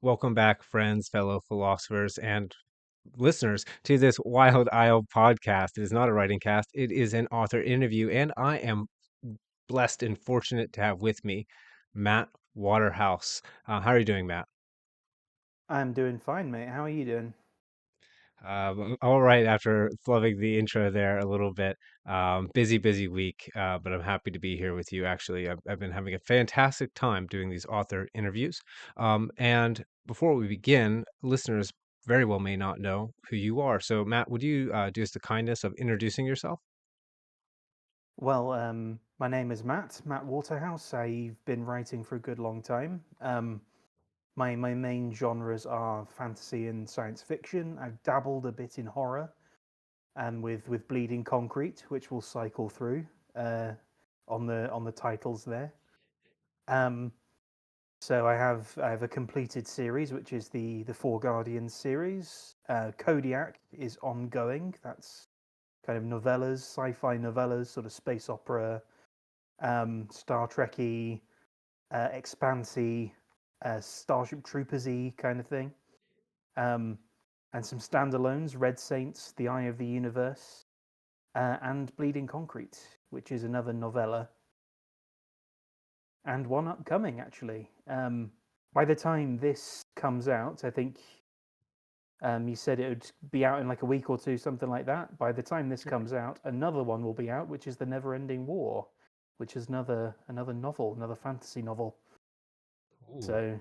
Welcome back, friends, fellow philosophers, and listeners to this Wild Isle podcast. It is not a writing cast, it is an author interview, and I am blessed and fortunate to have with me Matt Waterhouse. How are you doing, Matt? I'm doing fine, mate. How are you doing? All right, after flubbing the intro there a little bit. Busy week, but I'm happy to be here with you. Actually, I've been having a fantastic time doing these author interviews. And before we begin, listeners very well may not know who you are. So, Matt, would you do us the kindness of introducing yourself? My name is Matt Waterhouse. I've been writing for a good long time. My main genres are fantasy and science fiction. I've dabbled a bit in horror and with Bleeding Concrete, which we'll cycle through uh, on the titles there. Um, so I have a completed series, which is the Four Guardians series. Kodiak is ongoing. That's kind of novellas, sci-fi novellas, sort of space opera, Star Trekky, Expansey, Starship Troopersy kind of thing, um, and some standalones: Red Saints, The Eye of the Universe, and Bleeding Concrete, which is another novella, and one upcoming actually. By the time this comes out, I think you said it would be out in like a week or two, something like that. By the time this Right. comes out, another one will be out, which is the Neverending War, which is another novel, another fantasy novel. Ooh. So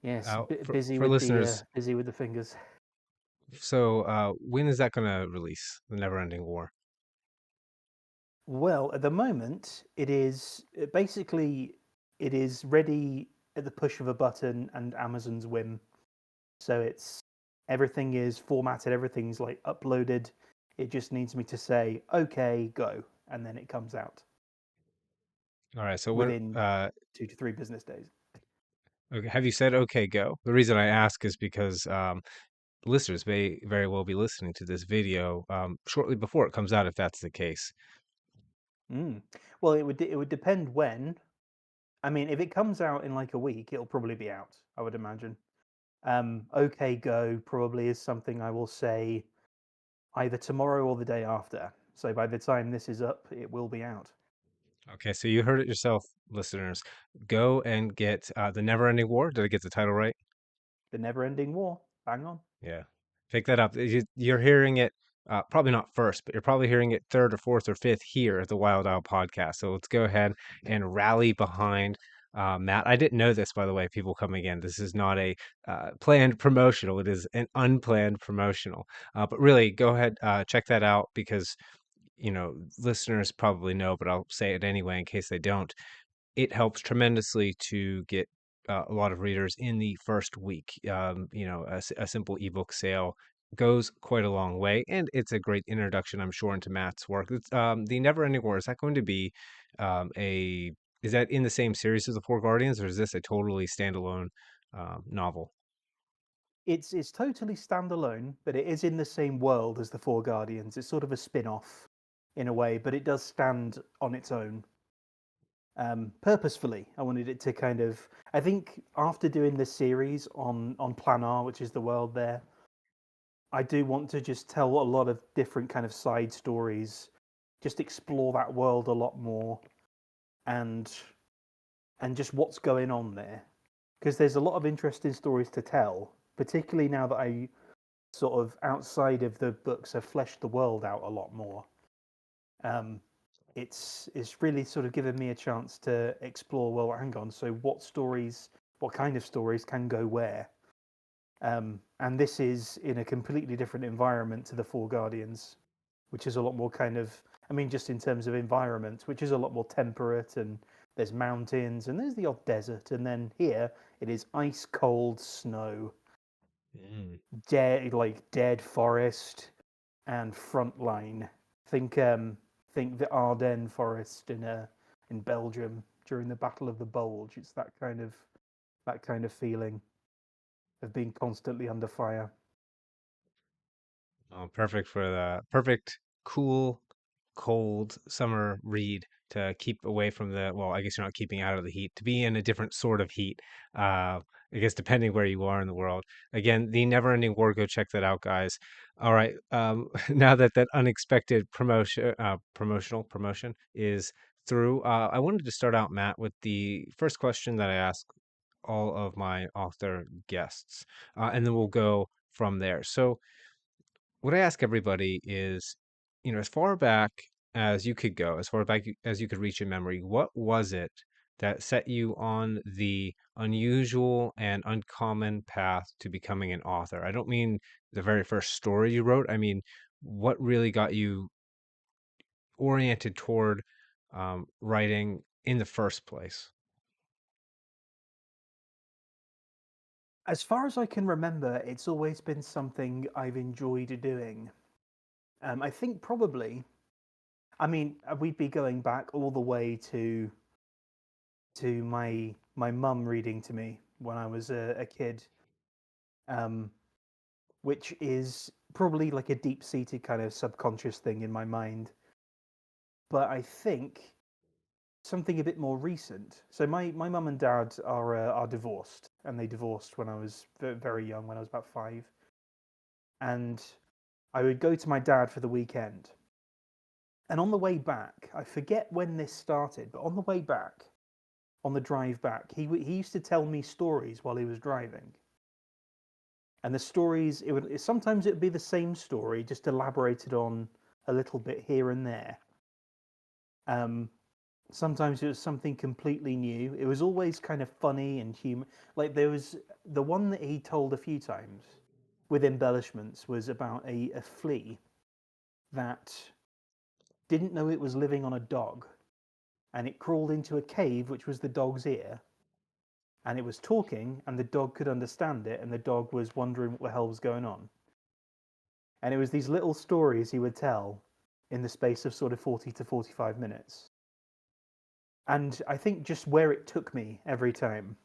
yes, busy For with the listeners, busy with the fingers. so when is that going to release, The Neverending War? Well, at the moment, it is ready at the push of a button and Amazon's whim. So it's everything is formatted, everything's like uploaded. It just needs me to say okay, go, and then it comes out All right, so when within 2 to 3 business days. okay, have you said okay, go? The reason I ask is because listeners may very well be listening to this video shortly before it comes out, if that's the case. Mm. Well, it would depend when. I mean, if it comes out in like a week, it'll probably be out. I would imagine. Okay, go probably is something I will say either tomorrow or the day after. So by the time this is up, it will be out. Okay, so you heard it yourself, listeners. Go and get The Neverending War. Did I get the title right? The never-ending war. Bang on. Yeah. Pick that up. You're hearing it probably not first, but you're probably hearing it third or fourth or fifth here at the Wild Owl podcast. So let's go ahead and rally behind Matt. I didn't know this, by the way, people coming in. This is not a planned promotional, it is an unplanned promotional. But really, go ahead, check that out because, listeners probably know, but I'll say it anyway in case they don't. It helps tremendously to get a lot of readers in the first week. A simple ebook sale goes quite a long way, and it's a great introduction, I'm sure, into Matt's work. The Neverending War, is that going to be a is that in the same series as the Four Guardians, or is this a totally standalone novel? It's totally standalone, but it is in the same world as the Four Guardians. It's sort of a spin-off in a way, but it does stand on its own. Purposefully, I wanted it to kind of. I think after doing this series on Planar, which is the world there, I do want to just tell a lot of different kind of side stories, just explore that world a lot more, and just what's going on there, because there's a lot of interesting stories to tell, particularly now that I sort of outside of the books have fleshed the world out a lot more. Um, it's really sort of given me a chance to explore. Well, hang on. So, what kind of stories can go where? And this is in a completely different environment to the Four Guardians, which is a lot more kind of. I mean, just in terms of environment, which is a lot more temperate, and there's mountains and there's the odd desert, and then here it is ice cold snow, Mm. dead forest, and frontline. Think think the Ardennes forest in Belgium during the Battle of the Bulge. It's that kind of feeling of being constantly under fire. Oh, perfect for the perfect cool, cold summer read to keep away from the, well, I guess you're not keeping out of the heat, to be in a different sort of heat. I guess depending where you are in the world. Again, the Neverending War. Go check that out, guys. All right. Now that that unexpected promotional promotion is through, I wanted to start out, Matt, with the first question that I ask all of my author guests, and then we'll go from there. So, what I ask everybody is, as far back as you could go, as far back as you could reach in memory, what was it that set you on the unusual and uncommon path to becoming an author? I don't mean the very first story you wrote. I mean, what really got you oriented toward writing in the first place? As far as I can remember, it's always been something I've enjoyed doing. I think probably, I mean, we'd be going back all the way to my mum reading to me when I was a kid, um, which is probably like a deep seated kind of subconscious thing in my mind. But I think something a bit more recent. So my mum and dad are divorced, and they divorced when I was very young, when I was about 5. And I would go to my dad for the weekend. And on the way back, I forget when this started, but on the way back, on the drive back, he used to tell me stories while he was driving. And the stories, sometimes it would be the same story, just elaborated on a little bit here and there. Um, Sometimes it was something completely new. It was always kind of funny and humor. Like there was the one that he told a few times with embellishments was about a flea that didn't know it was living on a dog, and it crawled into a cave which was the dog's ear, and it was talking, and the dog could understand it, and the dog was wondering what the hell was going on. And it was these little stories he would tell in the space of sort of 40 to 45 minutes. And I think just where it took me every time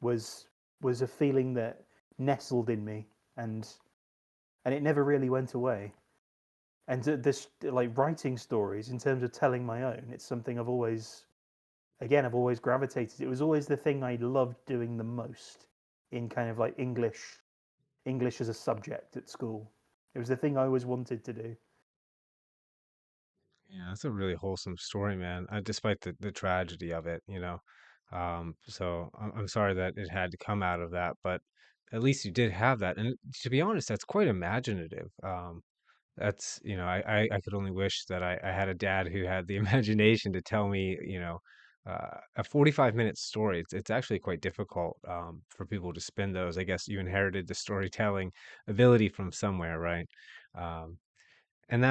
was was a feeling that nestled in me, and it never really went away. And this, like, writing stories in terms of telling my own, it's something I've always gravitated. It was always the thing I loved doing the most in kind of like English as a subject at school. It was the thing I always wanted to do. Yeah, that's a really wholesome story, man. Despite the tragedy of it, you know. So I'm sorry that it had to come out of that, but at least you did have that. And to be honest, that's quite imaginative. That's, I could only wish that I had a dad who had the imagination to tell me, a 45-minute story. It's actually quite difficult for people to spin those. I guess you inherited the storytelling ability from somewhere, right? Um, and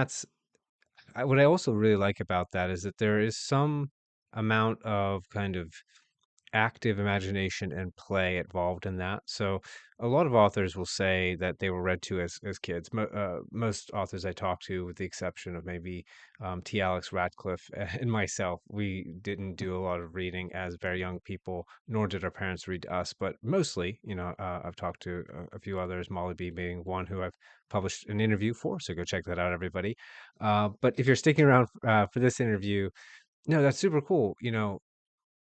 what I also really like about that is that there is some amount of kind of active imagination and play involved in that. So a lot of authors will say that they were read to as kids. Most authors I talk to, with the exception of maybe T. Alex Radcliffe and myself, we didn't do a lot of reading as very young people, nor did our parents read to us. But mostly, I've talked to a few others, Molly B being one who I've published an interview for. So go check that out, everybody. But if you're sticking around for this interview, no, that's super cool.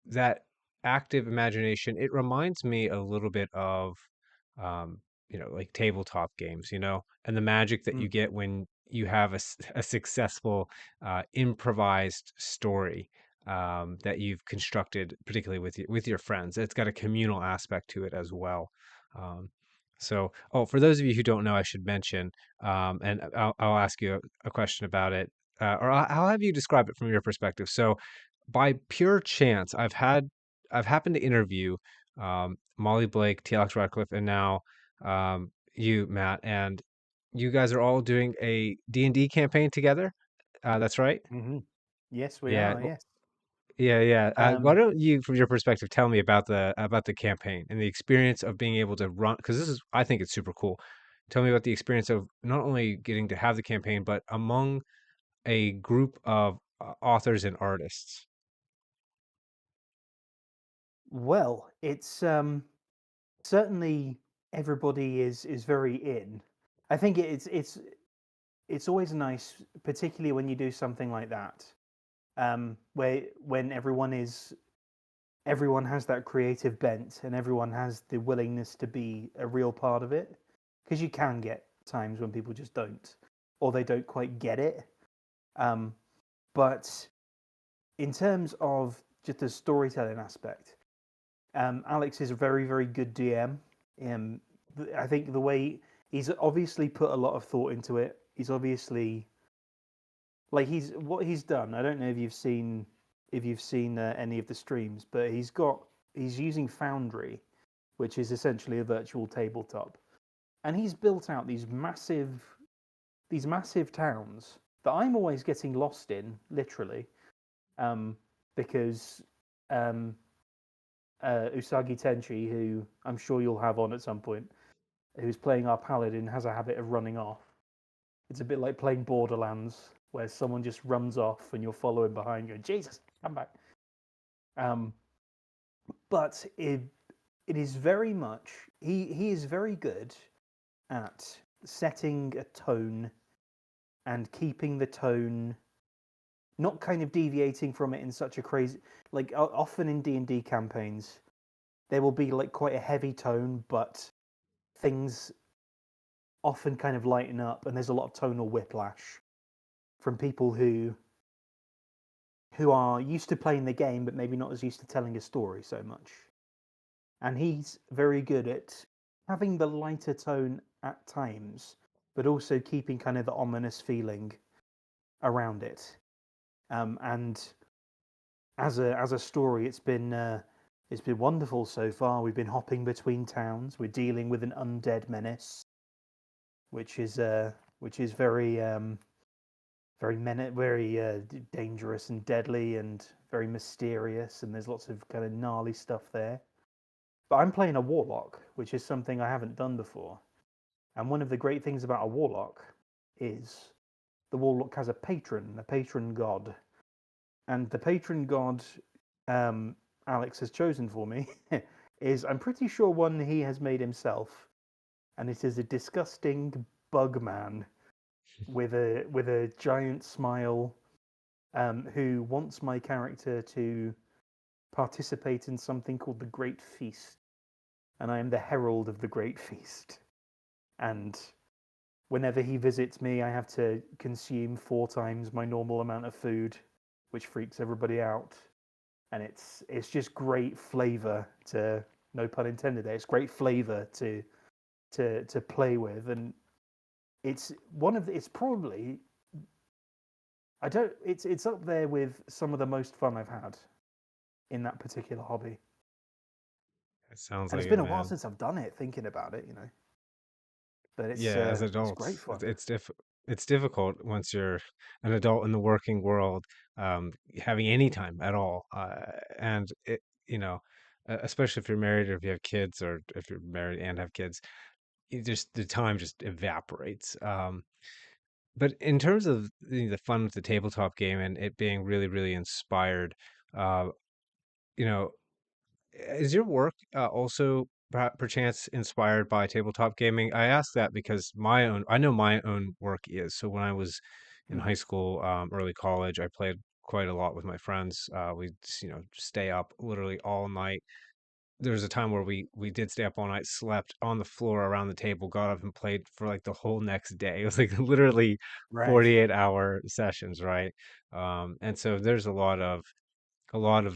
That active imagination, it reminds me a little bit of, um, like tabletop games, and the magic that Mm. you get when you have a successful improvised story that you've constructed, particularly with your friends. It's got a communal aspect to it as well. Um, oh, for those of you who don't know, I should mention, and I'll ask you a question about it, or I'll have you describe it from your perspective. So, by pure chance, I've happened to interview Molly Blake, T. Alex Radcliffe, and now you, Matt, and you guys are all doing a D&D campaign together. That's right. Hmm. Yes, we Yeah, are. Yes. yeah, yeah. Why Um, don't you, from your perspective, tell me about the campaign and the experience of being able to run? Because I think it's super cool. Tell me about the experience of not only getting to have the campaign, but among a group of authors and artists. well, it's certainly everybody is very in. I think it's always nice, particularly when you do something like that, where when everyone is everyone has that creative bent and everyone has the willingness to be a real part of it, because you can get times when people just don't, or they don't quite get it. um, but in terms of just the storytelling aspect, Alex is a very, very good DM. Um, I think the way he's obviously put a lot of thought into it. He's obviously like he's what he's done. I don't know if you've seen any of the streams, but he's using Foundry, which is essentially a virtual tabletop, and he's built out these massive towns that I'm always getting lost in, literally, um, because um, Usagi Tenchi, who I'm sure you'll have on at some point, who's playing our paladin, has a habit of running off. It's a bit like playing Borderlands, where someone just runs off and you're following behind, going, "Jesus, come back." Um, but it is very much he is very good at setting a tone and keeping the tone, not kind of deviating from it in such a crazy, like often in D&D campaigns there will be like quite a heavy tone, but things often kind of lighten up, and there's a lot of tonal whiplash from people who are used to playing the game but maybe not as used to telling a story so much. And he's very good at having the lighter tone at times, but also keeping kind of the ominous feeling around it. And as a story, it's been wonderful so far. We've been hopping between towns. We're dealing with an undead menace, which is very very dangerous and deadly and very mysterious. And there's lots of kind of gnarly stuff there. But I'm playing a warlock, which is something I haven't done before. And one of the great things about a warlock is the warlock has a patron god. And the patron god Alex has chosen for me is, I'm pretty sure, one he has made himself. And it is a disgusting bug man with a giant smile, who wants my character to participate in something called the Great Feast. And I am the herald of the Great Feast. And whenever he visits me, I have to consume 4 times my normal amount of food, which freaks everybody out. And it's just great flavor to, no pun intended there, it's great flavor to play with. And it's probably, I don't it's up there with some of the most fun I've had in that particular hobby. It sounds And like it's it, been a while man. since I've done it, thinking about it, but Yeah, as it's great adults, fun. it's difficult once you're an adult in the working world, having any time at all, and it, you know, especially if you're married or if you have kids, or if you're married and have kids, it just the time just evaporates. But in terms of the fun with the tabletop game and it being really, really inspired, uh, you know, is your work also perchance inspired by tabletop gaming? I ask that because I know my own work is. So when I was in Hmm. high school, early college, I played quite a lot with my friends. We'd, stay up literally all night. There was a time where we did stay up all night, slept on the floor around the table, got up and played for like the whole next day. It was like literally Right. 48-hour sessions, right? And so there's a lot of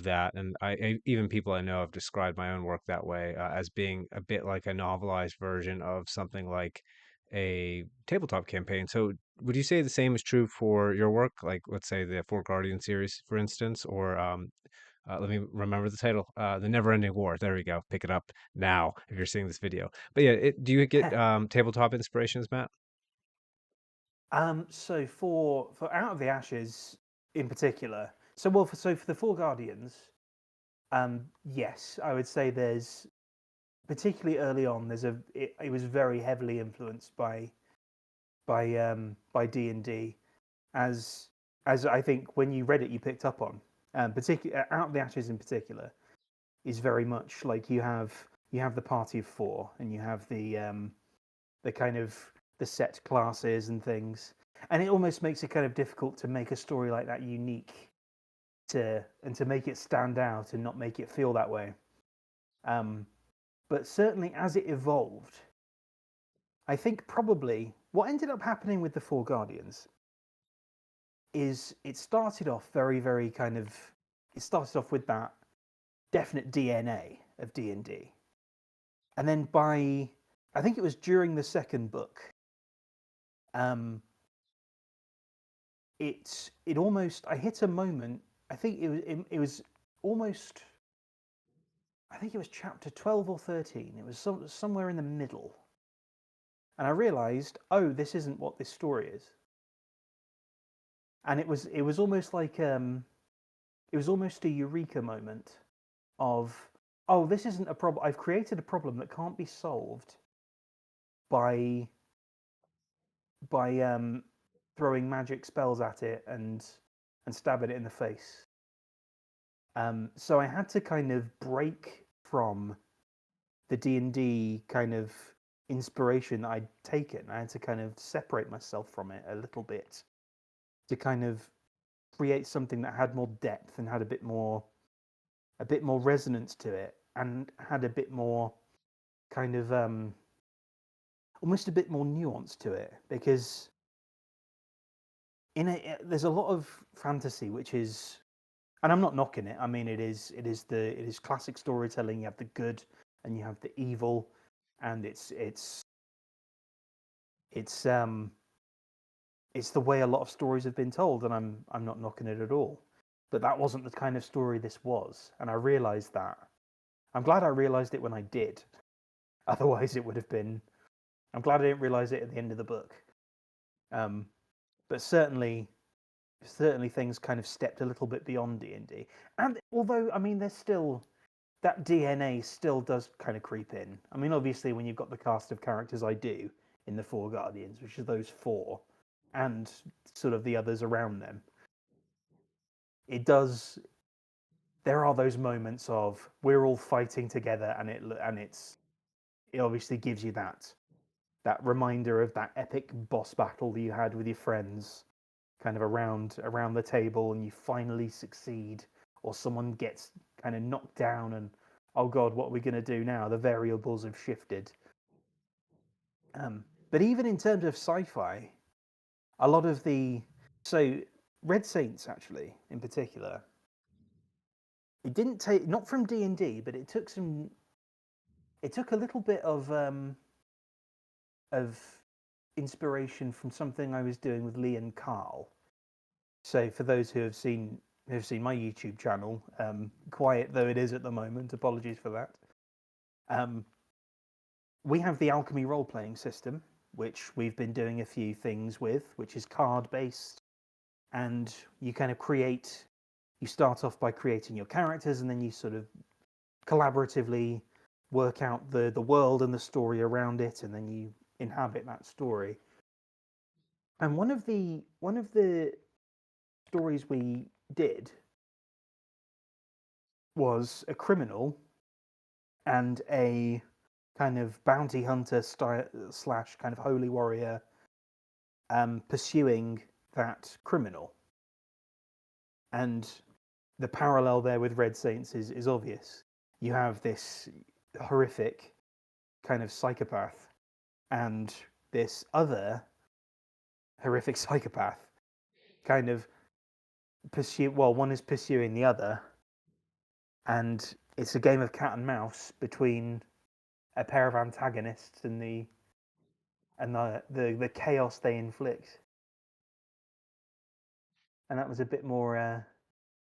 that, and even people I know have described my own work that way, as being a bit like a novelized version of something like a tabletop campaign. So would you say the same is true for your work, like let's say the Four Guardian series, for instance, or let me remember the title, the Neverending War. There we go. Pick it up now if you're seeing this video. But yeah, do you get tabletop inspirations, Matt? So for Out of the Ashes in particular, so for the Four Guardians, yes, I would say there's, particularly early on, it was very heavily influenced by D&D, as I think when you read it you picked up on. Particularly Out of the Ashes in particular is very much like you have the party of four, and you have the kind of the set classes and things, and it almost makes it kind of difficult to make a story like that unique to make it stand out and not make it feel that way. Um, but certainly as it evolved, I think probably what ended up happening with the Four Guardians is it started off very kind of it started off with that definite DNA of D&D. And then by I think it was during the second book, um it almost I hit a moment. I think it was almost I think it was chapter 12 or 13. It was somewhere in the middle. And I realized, oh, this isn't what this story is. And it was almost like it was almost a eureka moment of, oh, this isn't a problem. I've created a problem that can't be solved by by throwing magic spells at it and stabbing it in the face. So I had to kind of break from the D&D kind of inspiration that I'd taken. I had to kind of separate myself from it a little bit to kind of create something that had more depth and had a bit more resonance to it and had a bit more kind of almost a bit more nuance to it because there's a lot of fantasy which is, and I'm not knocking it. I mean, it is classic storytelling. You have the good and you have the evil, and it's it's the way a lot of stories have been told, and I'm not knocking it at all. But that wasn't the kind of story this was, and I realized that. I'm glad I realized it when I did. Otherwise, it would have been. I'm glad I didn't realize it at the end of the book. Um, but certainly things kind of stepped a little bit beyond D&D. And although I mean, there's still that DNA still does kind of creep in. I mean, obviously, when you've got the cast of characters I do in the Four Guardians, which are those four, and sort of the others around them, it does. There are those moments of we're all fighting together, it obviously gives you that reminder of that epic boss battle that you had with your friends, kind of around the table, and you finally succeed, or someone gets kind of knocked down, and oh god, what are we going to do now? The variables have shifted. But even in terms of sci-fi, a lot of the so Red Saints actually, in particular, it didn't take not from D&D, but it took some. It took a little bit of inspiration from something I was doing with Lee and Carl. So for those who have seen my YouTube channel, quiet though it is at the moment, apologies for that. Um, we have the alchemy role playing system, which we've been doing a few things with, which is card based, and you kind of create. You start off by creating your characters, and then you sort of collaboratively work out the world and the story around it, and then you inhabit that story. And one of the stories we did was a criminal and a kind of bounty hunter slash kind of holy warrior pursuing that criminal. And the parallel there with Red Saints is obvious. You have this horrific kind of psychopath and this other horrific psychopath kind of one is pursuing the other, and it's a game of cat and mouse between a pair of antagonists and the chaos they inflict. And that was a bit more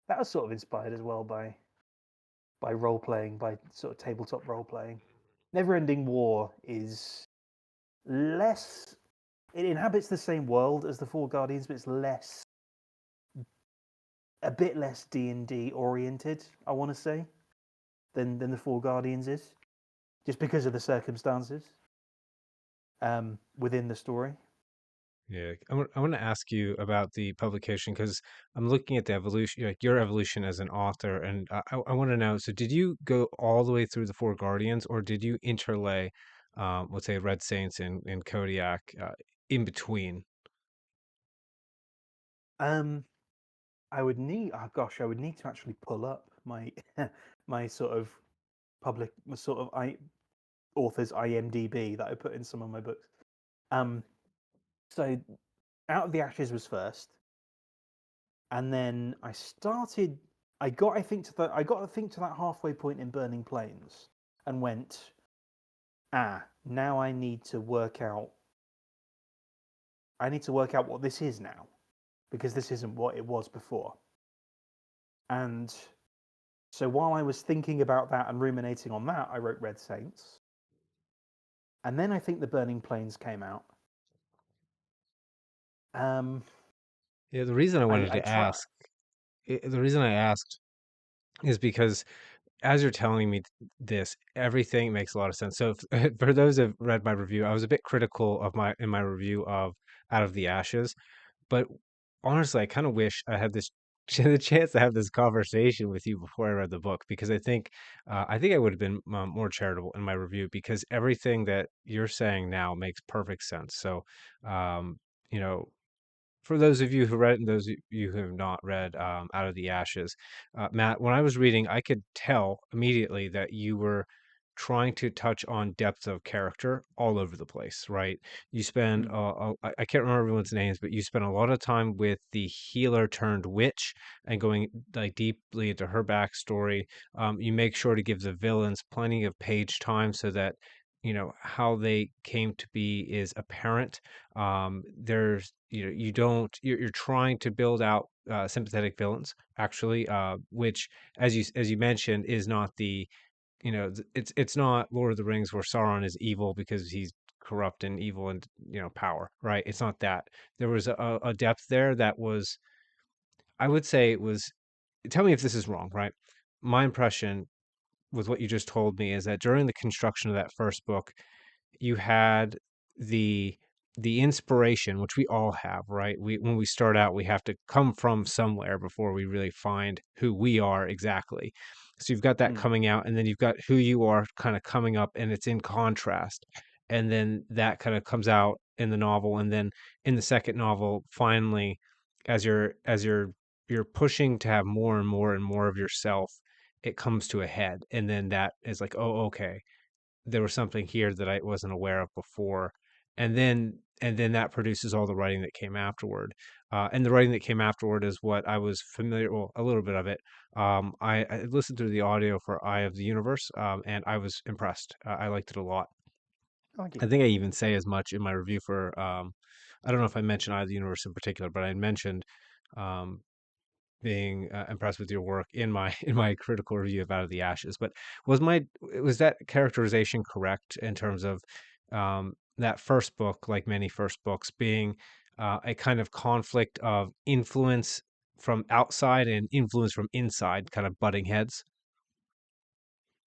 that was sort of inspired as well by role playing, by sort of tabletop role playing. Neverending War is less. It inhabits the same world as the Four Guardians, but it's a bit less D&D oriented, I want to say, than the Four Guardians is, just because of the circumstances within the story. Yeah, I want to ask you about the publication because I'm looking at the evolution, like your evolution as an author, and I want to know. So, did you go all the way through the Four Guardians, or did you interlay, let's say, Red Saints and Kodiak in between? Um, I would need. Oh gosh, I would need to actually pull up my my sort of public, my sort of author's IMDb that I put in some of my books. Um, so Out of the Ashes was first, and then I started. I got I think to that halfway point in Burning Plains, and went, now I need to work out. I need to work out what this is now, because this isn't what it was before. And so while I was thinking about that and ruminating on that, I wrote Red Saints, and then I think the Burning Plains came out. Um, Yeah, the reason I wanted I to try. ask, the reason I asked is because as you're telling me this, everything makes a lot of sense. So, if, for those who've read my review, I was a bit critical of my in my review of Out of the Ashes, but honestly, I kind of wish I had this the chance to have this conversation with you before I read the book because I think I would have been more charitable in my review because everything that you're saying now makes perfect sense. So, um, you know, for those of you who read it and those of you who have not read Out of the Ashes, Matt, when I was reading, I could tell immediately that you were trying to touch on depth of character all over the place, right? You spend, Mm, I can't remember everyone's names, but you spend a lot of time with the healer turned witch and going like deeply into her backstory. You make sure to give the villains plenty of page time so that how they came to be is apparent. There's you don't you're trying to build out sympathetic villains actually, which as you mentioned is not the it's not Lord of the Rings where Sauron is evil because he's corrupt and evil and power, right? It's not that. There was a depth there that was, I would say it was, tell me if this is wrong, right? My impression with what you just told me is that during the construction of that first book you had the inspiration, which we all have, right? We when we start out, we have to come from somewhere before we really find who we are exactly. So you've got that mm. coming out, and then you've got who you are kind of coming up, and it's in contrast. And then that kind of comes out in the novel, and then in the second novel, finally, as you're pushing to have more and more and more of yourself, it comes to a head, and then that is like, oh, okay, there was something here that I wasn't aware of before. And then that produces all the writing that came afterward. And the writing that came afterward is what I was familiar, well, a little bit of it. I listened to the audio for Eye of the Universe, and I was impressed. I liked it a lot. Thank you. I think I even say as much in my review for, I don't know if I mentioned Eye of the Universe in particular, but I mentioned um, being impressed with your work in my in my critical review of Out of the Ashes. But was that characterization correct in terms of that first book, like many first books, being a kind of conflict of influence from outside and influence from inside, kind of butting heads?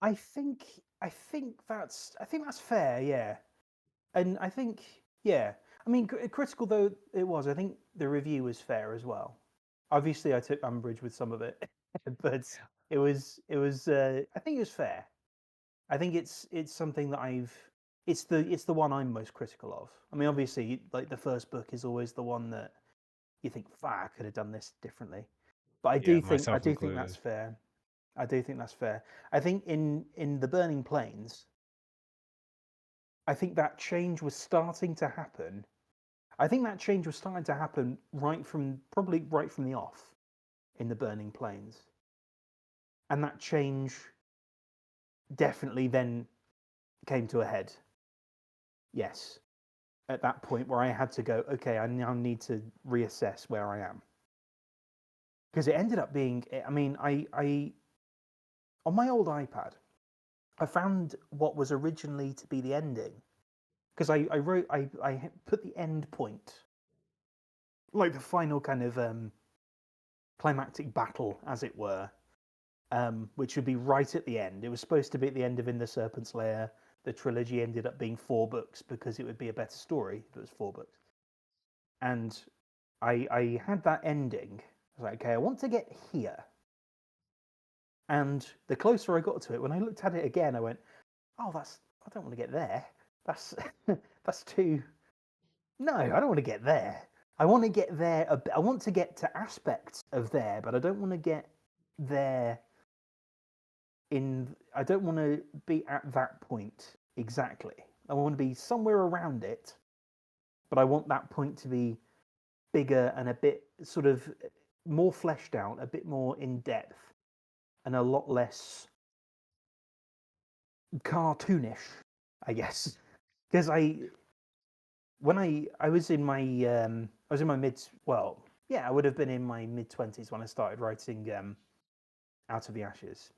I think I think that's fair. Yeah, and I think yeah. I mean, critical though it was, I think the review was fair as well. Obviously, I took umbrage with some of it, but I think it was fair. I think it's something that it's the one I'm most critical of. I mean, obviously, like the first book is always the one that you think, "Fuck, I could have done this differently." But Yeah, I myself do think that's included. fair. I do think that's fair. I think in the Burning Plains, I think that change was starting to happen. I think that change was starting to happen probably right from the off in the Burning Plains, and that change definitely then came to a head. Yes, at that point where I had to go, okay, I now need to reassess where I am, because it ended up being. I mean, I on my old iPad, I found what was originally to be the ending, because I put the end point, like the final kind of climactic battle, as it were, which would be right at the end. It was supposed to be at the end of In the Serpent's Lair. The trilogy ended up being 4 books because it would be a better story if it was 4 books. And I had that ending. I was like, okay, I want to get here. And the closer I got to it, when I looked at it again, I went, oh, I don't want to get there. That's that's too. No, I don't want to get there. I want to get there. I want to get to aspects of there, but I don't want to get there in. I don't want to be at that point exactly. I want to be somewhere around it, but I want that point to be bigger and a bit sort of more fleshed out, a bit more in depth, and a lot less cartoonish, I guess. Because when I was in my mid, well, yeah, I would have been in my mid 20s when I started writing Out of the Ashes.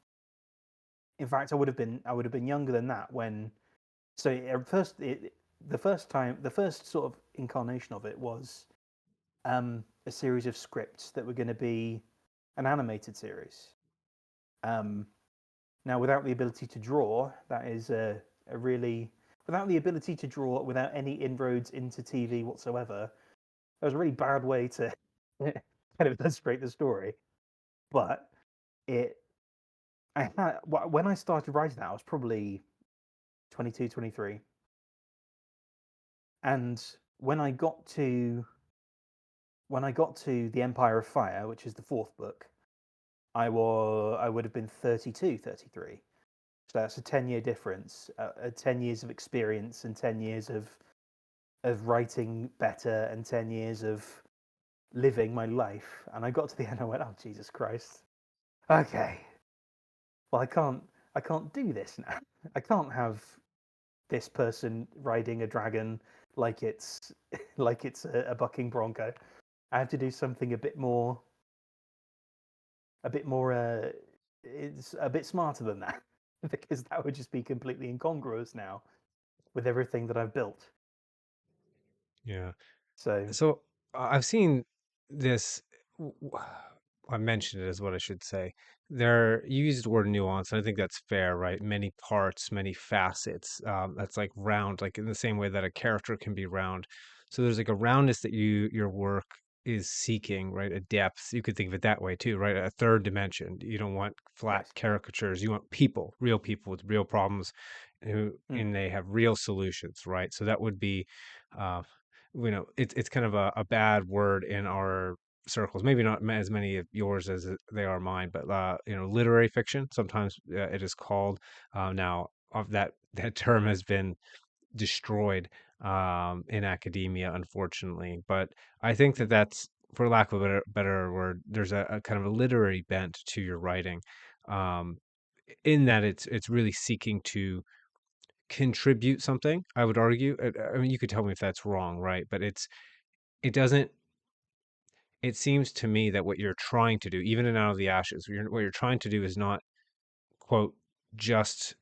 In fact, I would have been younger than that when. So the first sort of incarnation of it was a series of scripts that were going to be an animated series. Um, Now, without the ability to draw, that is a really without the ability to draw, without any inroads into TV whatsoever, that was a really bad way to kind of illustrate the story. But it, I had when I started writing that, I was probably 22, 23, and when I got to the Empire of Fire, which is the fourth book, I would have been 32, 33. So that's a 10-year difference, 10 years of experience and 10 years of writing better and 10 years of living my life. And I got to the end, I went, oh, Jesus Christ. Okay. Well, I can't do this now. I can't have this person riding a dragon like it's like it's a bucking bronco. I have to do something a bit more it's a bit smarter than that because that would just be completely incongruous now with everything that I've built. Yeah. So, So I've seen this. w- w- I mentioned it is what I should say. You used the word nuance, and I think that's fair, right? Many parts, many facets. That's like round, like in the same way that a character can be round. So there's like a roundness that your work is seeking, right? A depth. You could think of it that way too, right? A third dimension. You don't want flat yes. caricatures. You want people, real people with real problems, Mm, and they have real solutions, right? So that would be. Uh, it's kind of a bad word in our circles, maybe not as many of yours as they are mine, but literary fiction sometimes it is called. Now of that term has been destroyed in academia, unfortunately, but I think that mm. that's, for lack of a better word, there's a kind of a literary bent to your writing, um, in that it's really seeking to contribute something, I would argue. I mean, you could tell me if that's wrong, right? But it doesn't, it seems to me that what you're trying to do, even in Out of the Ashes, what you're trying to do is not, quote, just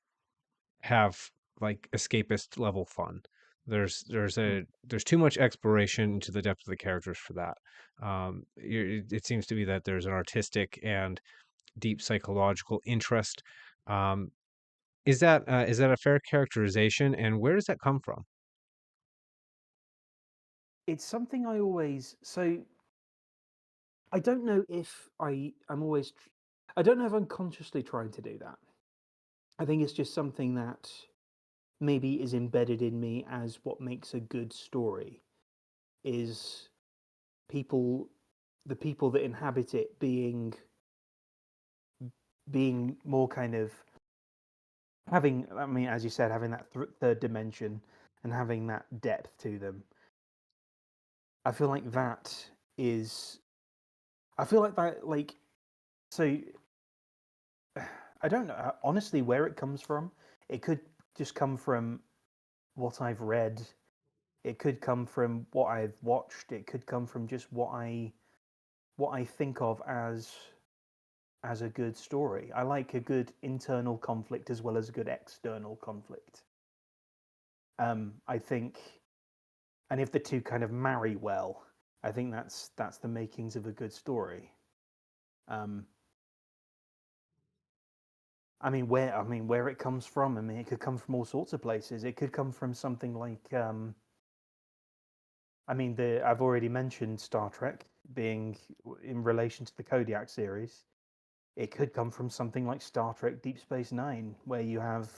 have like escapist level fun. Mm. There's too much exploration into the depth of the characters for that. It seems to me that there's an artistic and deep psychological interest. Um, is that a fair characterization? And where does that come from? It's something I always so I don't know if I don't know if I'm consciously trying to do that. I think it's just something that maybe is embedded in me as what makes a good story is people the people that inhabit it being more kind of having, I mean, as you said, having that third dimension and having that depth to them. I feel like that is I feel like that like so I don't know honestly where it comes from. It could just come from what I've read. It could come from what I've watched. It could come from just what I think of as a good story. I like a good internal conflict as well as a good external conflict. I think, and if the two kind of marry well, I think that's the makings of a good story. Um, I mean where it comes from. I mean it could come from all sorts of places. It could come from something like I mean the I've already mentioned Star Trek being in relation to the Kodiak series. It could come from something like Star Trek Deep Space Nine, where you have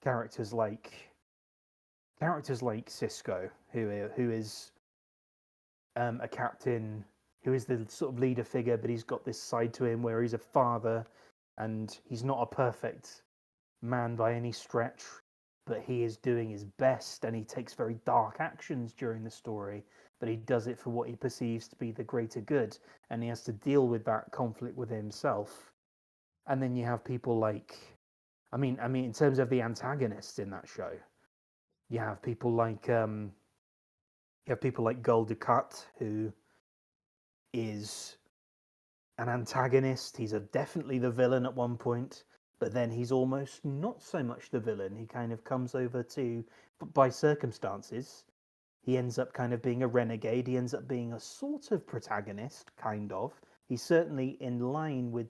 characters like Cisco, who is a captain who is the sort of leader figure, but he's got this side to him where he's a father, and he's not a perfect man by any stretch, but he is doing his best, and he takes very dark actions during the story, but he does it for what he perceives to be the greater good, and he has to deal with that conflict with himself. And then you have people like, I mean, in terms of the antagonists in that show, you have people like Gul Dukat, who is an antagonist. He's definitely the villain at one point, but then he's almost not so much the villain. He kind of comes over to, by circumstances, he ends up kind of being a renegade. He ends up being a sort of protagonist, kind of. He's certainly in line with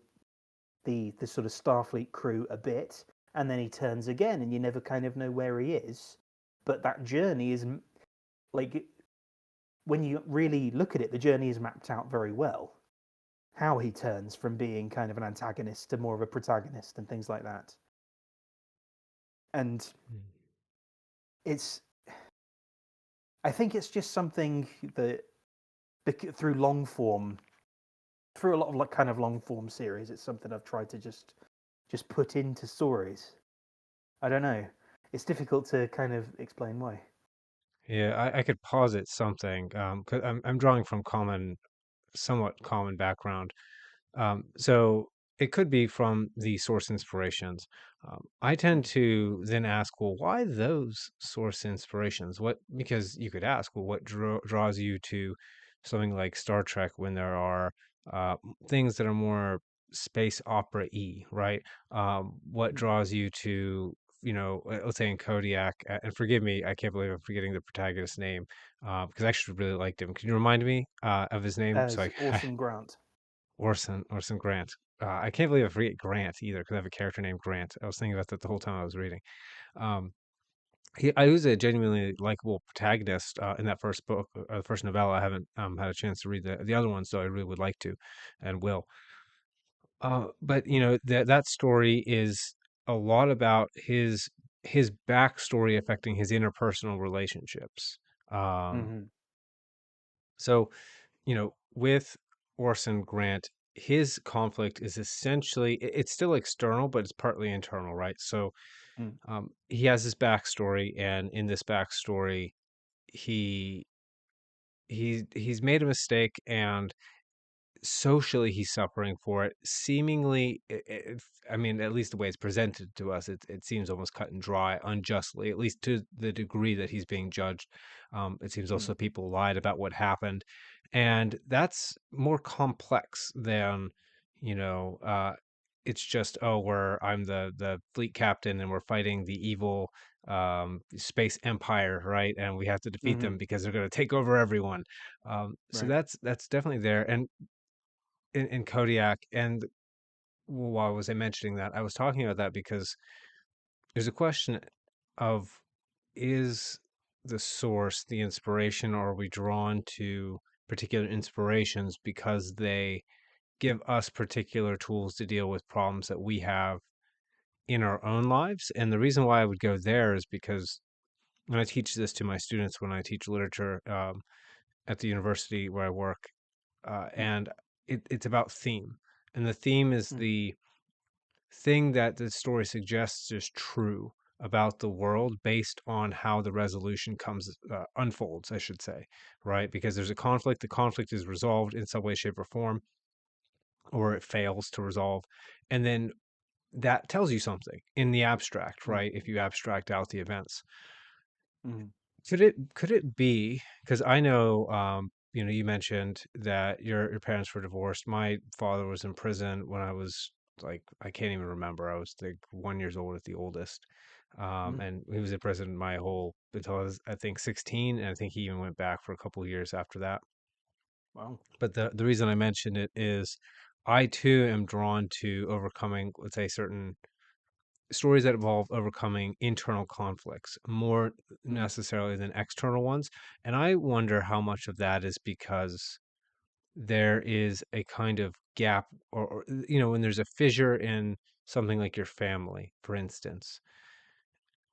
the sort of Starfleet crew a bit, and then he turns again, and you never kind of know where he is. But that journey is like, when you really look at it, the journey is mapped out very well. How he turns from being kind of an antagonist to more of a protagonist and things like that. And Mm. it's, I think it's just something that through long form, through a lot of like kind of long form series, it's something I've tried to just put into stories. I don't know. It's difficult to kind of explain why. Yeah, I could posit something, 'cause I'm drawing from somewhat common background. So it could be from the source inspirations. I tend Mm, to then ask, well, why those source inspirations? What, because you could ask, well, what draws you to something like Star Trek when there are things that are more space opera-y, right? What mm. draws you to, let's say in Kodiak, and forgive me, I can't believe I'm forgetting the protagonist's name, because I actually really liked him. Can you remind me of his name? So As I Orson Grant. Orson Grant. I can't believe I forget Grant either because I have a character named Grant. I was thinking about that the whole time I was reading. Um, I was a genuinely likable protagonist in that first book, the first novella. I haven't had a chance to read the other ones, so I really would like to, and will. But that story is a lot about his backstory affecting his interpersonal relationships. Um, Hmm. so with Orson Grant, his conflict is essentially it's still external, but it's partly internal, right? So Mm, he has this backstory, and in this backstory, he he's made a mistake, and socially he's suffering for it. Seemingly, I mean, at least the way it's presented to us, it seems almost cut and dry, unjustly, at least to the degree that he's being judged. It seems mm, also people lied about what happened, and that's more complex than you know. It's just, oh, I'm the fleet captain and we're fighting the evil space empire, right? And we have to defeat hmm. them because they're going to take over everyone. So Right. that's definitely there. And in Kodiak, and why was I mentioning that? I was talking about that because there's a question of, is the source the inspiration, or are we drawn to particular inspirations because they give us particular tools to deal with problems that we have in our own lives? And the reason why I would go there is because when I teach this to my students, when I teach literature at the university where I work, Mm, and it's about theme. And the theme is mm, the thing that the story suggests is true about the world based on how the resolution unfolds, I should say, right? Because there's a conflict, the conflict is resolved in some way, shape, or form, or it fails to resolve, and then that tells you something in the abstract, mm, right? If you abstract out the events, mm, could it be, because I know you mentioned that your parents were divorced. My father was in prison when I was, like, I can't even remember. I was like 1 years old at the oldest. mm. And he was in prison my whole until I was, I think, 16, and I think he even went back for a couple of years after that. Wow. But the reason I mention it is I too am drawn to overcoming, let's say, certain stories that involve overcoming internal conflicts more Mm, necessarily than external ones. And I wonder how much of that is because there is a kind of gap, or when there's a fissure in something like your family, for instance,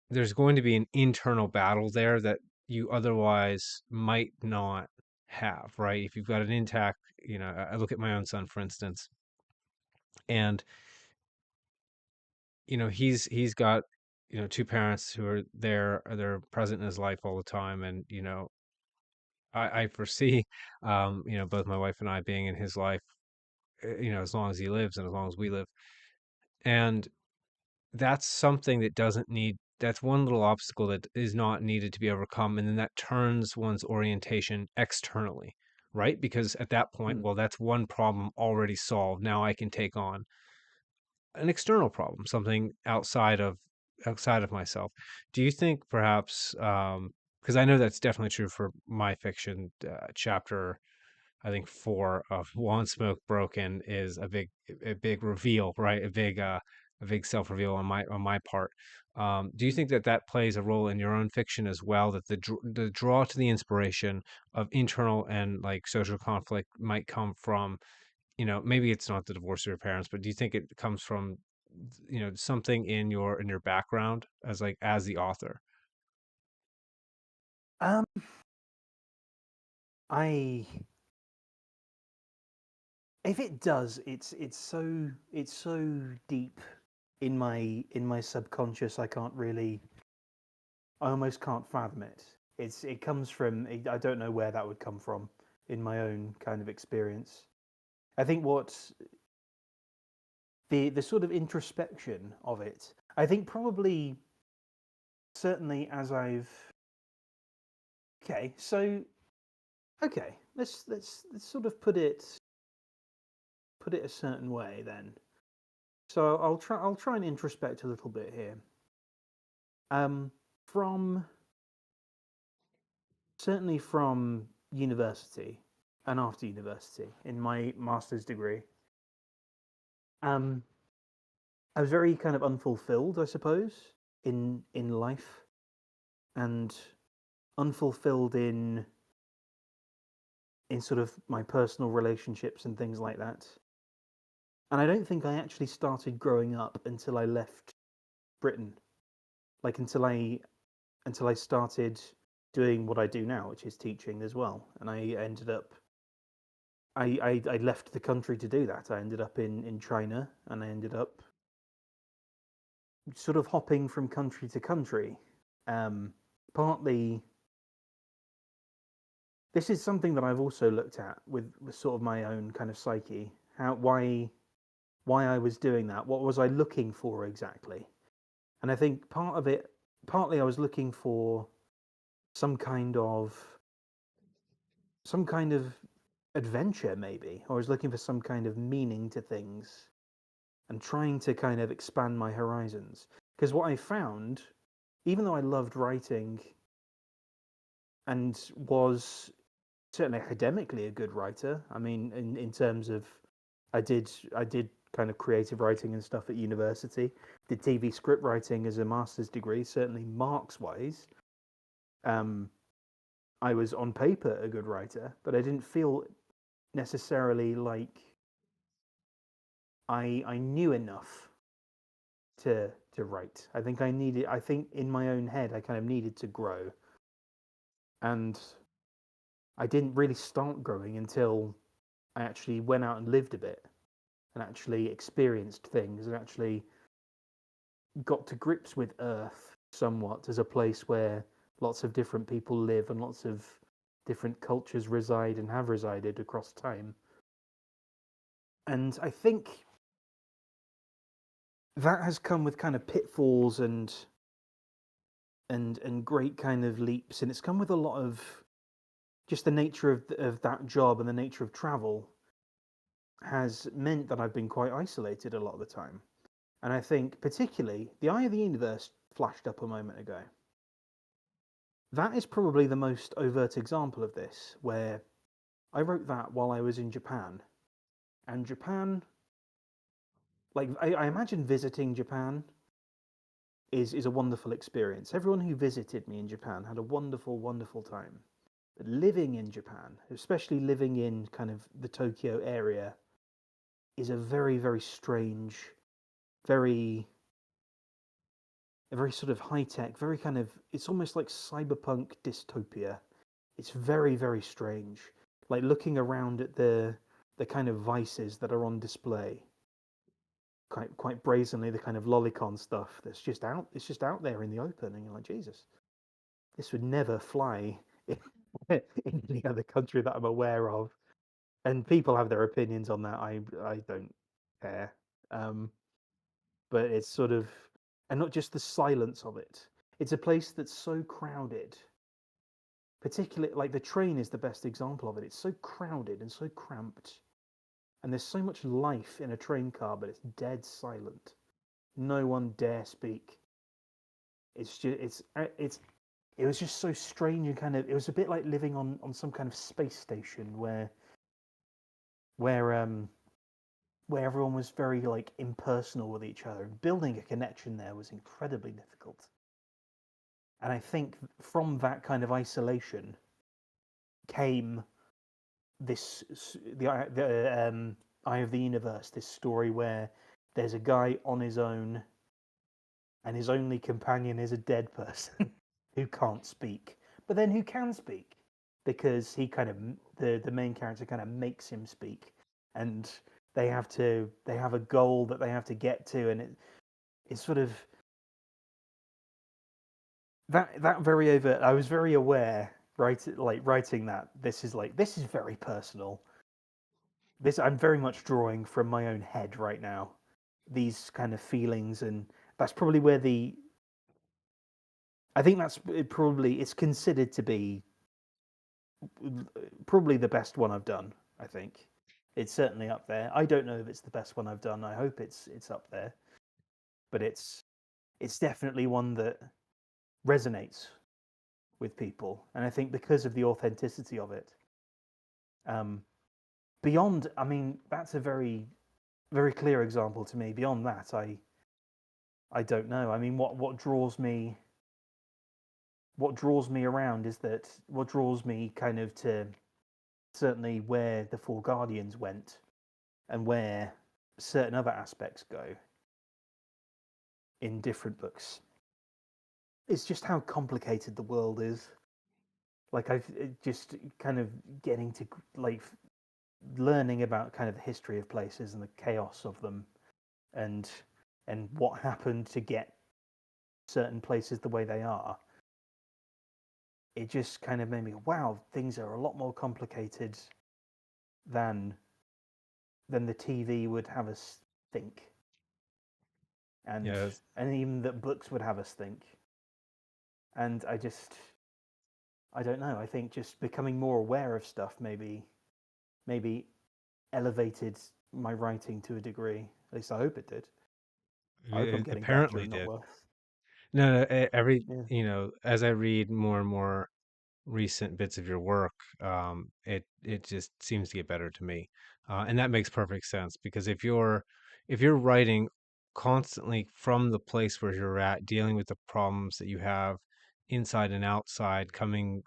there's going to be an internal battle there that you otherwise might not have, right? If you've got an intact, I look at my own son, for instance, and he's got two parents who are there, they're present in his life all the time, and I foresee both my wife and I being in his life, as long as he lives and as long as we live, and that's something that doesn't need that's one little obstacle that is not needed to be overcome, and then that turns one's orientation externally, right? Because at that point, Mm. well, that's one problem already solved. Now I can take on an external problem, something outside of myself. Do you think perhaps, because I know that's definitely true for my fiction, chapter I think 4 of One Smoke Broken is a big reveal, right? A big self reveal on my part. Do you Mm. think that that plays a role in your own fiction as well? That the draw to the inspiration of internal and like social conflict might come from, maybe it's not the divorce of your parents, but do you think it comes from, something in your background as the author? Um, I if it does, it's so deep in my subconscious. I almost can't fathom it. It comes from I don't know where that would come from in my own kind of experience. I think what the sort of introspection of it. I think probably certainly as I've okay, so okay, let's sort of put it a certain way then. So I'll try and introspect a little bit here. Um, from certainly from university and after university in my master's degree, um, I was very kind of unfulfilled, I suppose, in life and unfulfilled in sort of my personal relationships and things like that. And I don't think I actually started growing up until I left Britain, like until I started doing what I do now, which is teaching as well. And I ended up I left the country to do that. I ended up in China, and I ended up sort of hopping from country to country. Um, Partly, this is something that I've also looked at with sort of my own kind of psyche. How why I was doing that? What was I looking for exactly? And I think partly I was looking for some kind of some kind of adventure, maybe, or I was looking for some kind of meaning to things and trying to kind of expand my horizons. Because what I found, even though I loved writing and was certainly academically a good writer, I mean, in terms of, I did kind of creative writing and stuff at university, did TV script writing as a master's degree, certainly marks wise. Um, I was on paper a good writer, but I didn't feel necessarily like I knew enough to write. I think in my own head I kind of needed to grow, and I didn't really start growing until I actually went out and lived a bit and actually experienced things and actually got to grips with Earth somewhat as a place where lots of different people live and lots of different cultures reside and have resided across time. And I think that has come with kind of pitfalls and great kind of leaps, and it's come with a lot of just the nature of that job and the nature of travel has meant that I've been quite isolated a lot of the time. And I think particularly the Eye of the Universe flashed up a moment ago. That is probably the most overt example of this, where I wrote that while I was in Japan. And Japan, like I imagine visiting Japan is a wonderful experience. Everyone who visited me in Japan had a wonderful, wonderful time. But living in Japan, especially living in kind of the Tokyo area, is a very, very strange, very a very sort of high tech, very kind of it's almost like cyberpunk dystopia. It's very, very strange. like looking around at the kind of vices that are on display, quite brazenly, the kind of lolicon stuff that's just out. It's just out there in the open, and you're like, Jesus, this would never fly in, in any other country that I'm aware of. And people have their opinions on that. I don't care. Um, but it's sort of, and not just the silence of it. It's a place that's so crowded. Particularly, like the train is the best example of it. It's so crowded and so cramped, and there's so much life in a train car, but it's dead silent. No one dare speak. It's just, it was just so strange and kind of. It was a bit like living on some kind of space station where um where everyone was very like impersonal with each other. Building a connection there was incredibly difficult. And I think from that kind of isolation came this the Eye of the Universe, this story where there's a guy on his own, and his only companion is a dead person who can't speak, but then who can speak because he kind of the main character kind of makes him speak, and they have a goal that they have to get to, and it's sort of that very overt. I was very aware, right, like writing that this is very personal. This I'm very much drawing from my own head right now. These kind of feelings, and that's probably where the I think that's probably it's considered to be probably the best one I've done. I think it's certainly up there. I don't know if it's the best one I've done. I hope it's up there, but it's definitely one that resonates with people, and I think because of the authenticity of it. Um, beyond, I mean, that's a very clear example to me. Beyond that, I don't know. I mean, what draws me around is that what draws me kind of to certainly where the Four Guardians went and where certain other aspects go in different books. It's just how complicated the world is. Like I've just kind of getting to like learning about kind of the history of places and the chaos of them, and what happened to get certain places the way they are. It just kind of made me, wow, things are a lot more complicated than the TV would have us think, and Yes. even that books would have us think. And I don't know. I think just becoming more aware of stuff maybe elevated my writing to a degree. At least I hope it did. I hope I'm It getting better apparently and not did. worse. No, no, every, Yeah. as I read more and more recent bits of your work, it just seems to get better to me, and that makes perfect sense because if you're writing constantly from the place where you're at, dealing with the problems that you have inside and outside, coming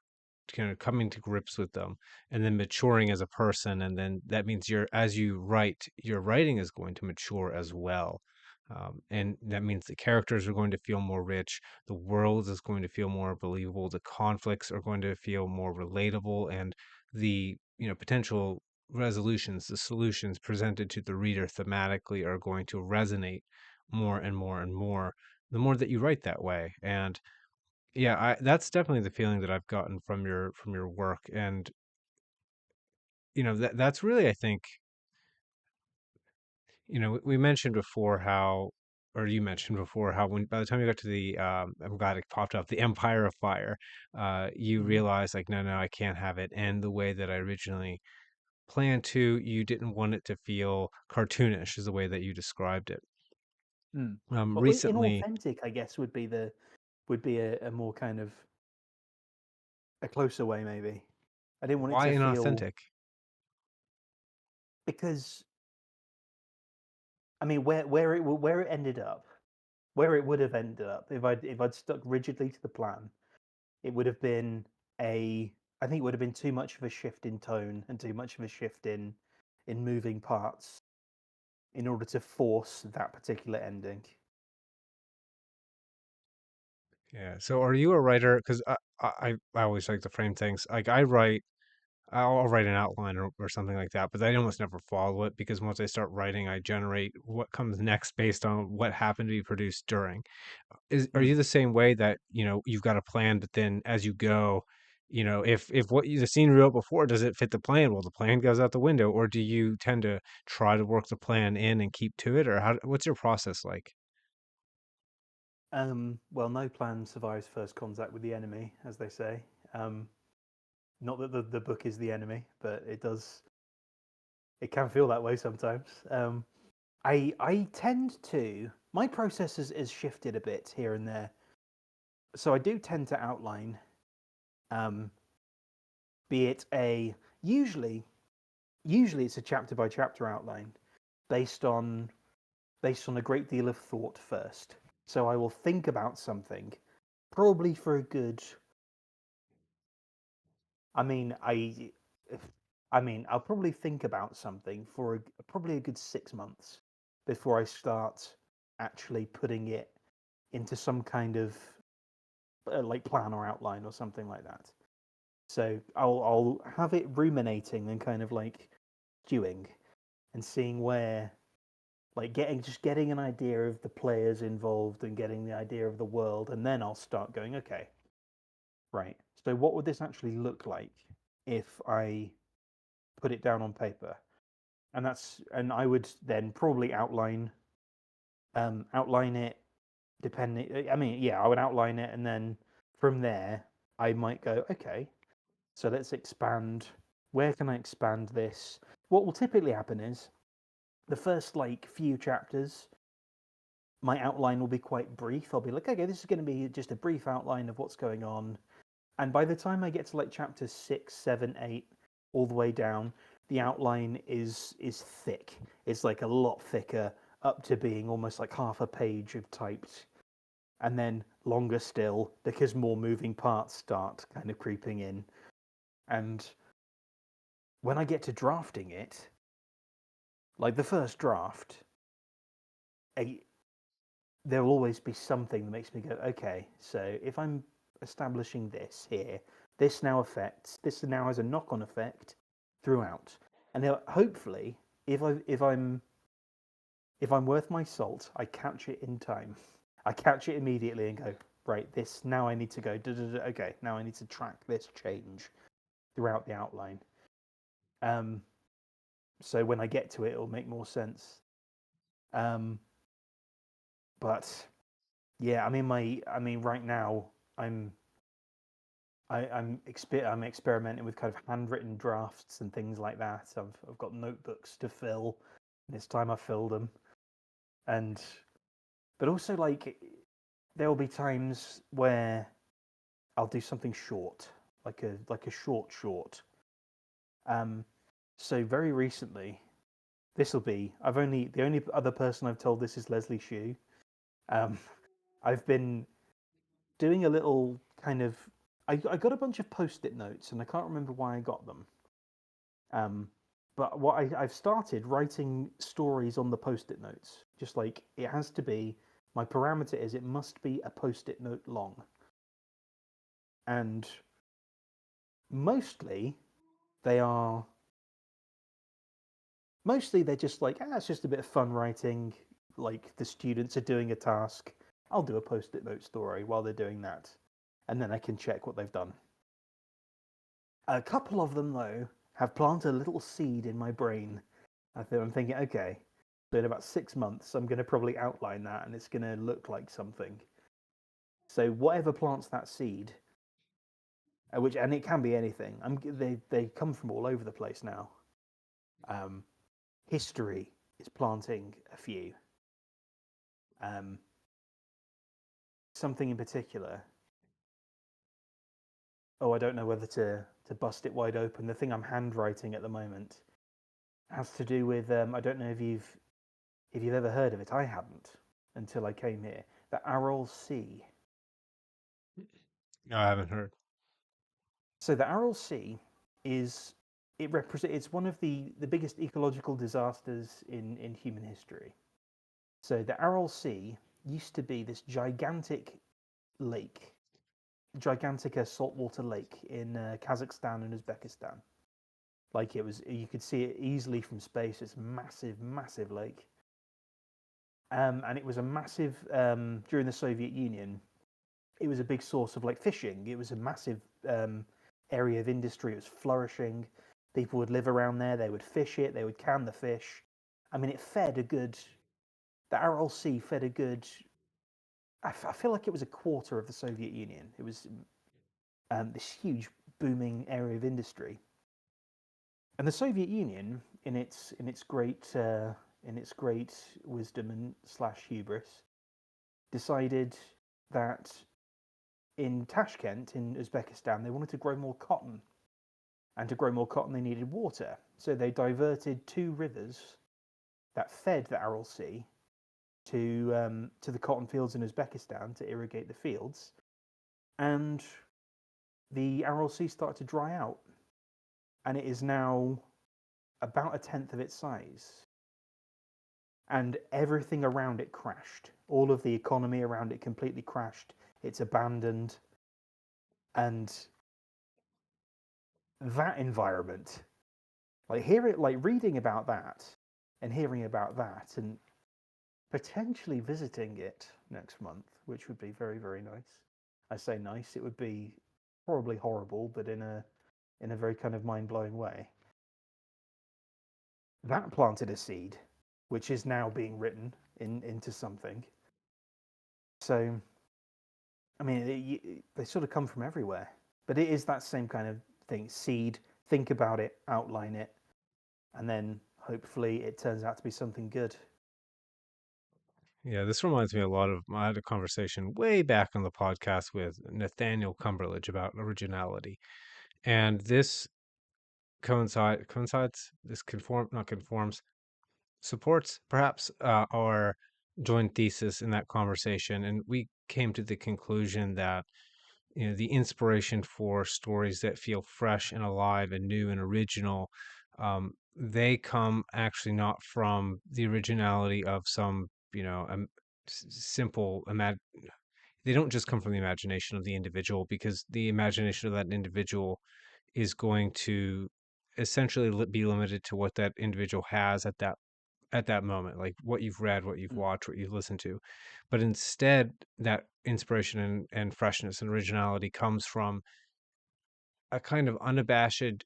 to grips with them, and then maturing as a person, and then that means as you write, your writing is going to mature as well. And that means the characters are going to feel more rich, the world is going to feel more believable, the conflicts are going to feel more relatable, and the potential resolutions, the solutions presented to the reader thematically are going to resonate more and more and more the more that you write that way. And yeah, that's definitely the feeling that I've gotten from your work. And that's really, I think, we mentioned before how, or you mentioned before how, when by the time you got to the I'm glad it popped up, the Empire of Fire, you Mm-hmm. realize like, no, I can't have it end the way that I originally planned to. You didn't want it to feel cartoonish, is the way that you described it. Mm. Well, Recently, inauthentic, I guess, would be a more kind of a closer way, maybe. I didn't want it why to feel inauthentic? because I mean, where it ended up, where it would have ended up if I'd stuck rigidly to the plan, it would have been I think it would have been too much of a shift in tone and too much of a shift in moving parts in order to force that particular ending. Yeah. So are you a writer? Because I always like to frame things like I write. I'll write an outline or something like that, but I almost never follow it because once I start writing, I generate what comes next based on what happened to be produced during. Are Mm. you the same way that, you've got a plan, but then as you go, if the scene you wrote before, does it fit the plan? Well, the plan goes out the window, or do you tend to try to work the plan in and keep to it, or what's your process like? Well, no plan survives first contact with the enemy, as they say. Um, Not that the book is the enemy, but it does. It can feel that way sometimes. I tend to my process has shifted a bit here and there. So I do tend to outline, um, be it a usually usually it's a chapter by chapter outline based on a great deal of thought first. So I will think about something, probably for a good. I mean, I'll probably think about something for probably a good 6 months before I start actually putting it into some kind of like plan or outline or something like that. So I'll have it ruminating and kind of like stewing and seeing where like getting an idea of the players involved and getting the idea of the world, and then I'll start going, okay, right. So what would this actually look like if I put it down on paper? And I would then probably outline it depending. I mean, yeah, I would outline it, and then from there I might go, okay, so let's expand. Where can I expand this? What will typically happen is the first like few chapters, my outline will be quite brief. I'll be like, okay, this is going to be just a brief outline of what's going on. And by the time I get to like chapter 6, 7, 8, all the way down, the outline is thick. It's like a lot thicker, up to being almost like half a page of typed, and then longer still because more moving parts start kind of creeping in. And when I get to drafting it, like the first draft, a, there will always be something that makes me go, okay, so if I'm establishing this here, this now has a knock-on effect throughout, and hopefully, if I'm worth my salt, I catch it in time. I catch it immediately and go, right, this now I need to go. Okay, now I need to track this change throughout the outline. Um, so when I get to it, it'll make more sense. Um, but yeah, I mean, right now I'm I'm experimenting with kind of handwritten drafts and things like that. I've got notebooks to fill, and it's time I filled them. And but also like there will be times where I'll do something short, like a short. Um, so very recently, this will be. I've only the only other person I've told this is Leslie Shue. Um, I've been doing a little kind of. I got a bunch of post-it notes, and I can't remember why I got them. Um, but I've started writing stories on the post-it notes. Just like it has to be. My parameter is it must be a post-it note long, and mostly they are mostly they're just like, it's just a bit of fun writing. Like the students are doing a task. I'll do a post-it note story while they're doing that, and then I can check what they've done. A couple of them, though, have planted a little seed in my brain. I'm thinking, okay, so in about 6 months, I'm going to probably outline that, and it's going to look like something. So whatever plants that seed, and it can be anything. They come from all over the place now. Um, History is planting a few. Um, Something in particular. Oh, I don't know whether to bust it wide open. The thing I'm handwriting at the moment has to do with I don't know if you've ever heard of it. I hadn't until I came here. The Aral Sea. No, I haven't heard. So the Aral Sea is it's one of the biggest ecological disasters in human history. So the Aral Sea used to be this gigantic lake, gigantic saltwater lake in Kazakhstan and Uzbekistan. Like it was, you could see it easily from space. It's a massive, massive lake. And it was a massive during the Soviet Union. It was a big source of like fishing. It was a massive area of industry. It was flourishing. People would live around there. They would fish it. They would can the fish. I mean, it fed a good. The Aral Sea fed a good. I feel like it was a quarter of the Soviet Union. It was this huge booming area of industry. And the Soviet Union, in its great wisdom and slash hubris, decided that in Tashkent in Uzbekistan they wanted to grow more cotton, and to grow more cotton they needed water. So they diverted two rivers that fed the Aral Sea to the cotton fields in Uzbekistan to irrigate the fields, and the Aral Sea started to dry out, and it is now about a tenth of its size. And everything around it crashed. All of the economy around it completely crashed. It's abandoned. And that environment, like reading about that and hearing about that and potentially visiting it next month, which would be very, very nice. I say nice, it would be probably horrible, but in a very kind of mind blowing way. That planted a seed, which is now being written into something. So I mean, they sort of come from everywhere, but it is that same kind of thing. Seed, think about it, outline it, and then hopefully it turns out to be something good. Yeah, this reminds me a lot of I had a conversation way back on the podcast with Nathaniel Cumberledge about originality. And this coincides, this conform not conforms, supports perhaps our joint thesis in that conversation. And we came to the conclusion that the inspiration for stories that feel fresh and alive and new and original, they come actually not from the originality of some simple they don't just come from the imagination of the individual, because the imagination of that individual is going to essentially be limited to what that individual has at that moment, like what you've read, what you've Mm, watched, what you've listened to. But instead, that inspiration and freshness and originality comes from a kind of unabashed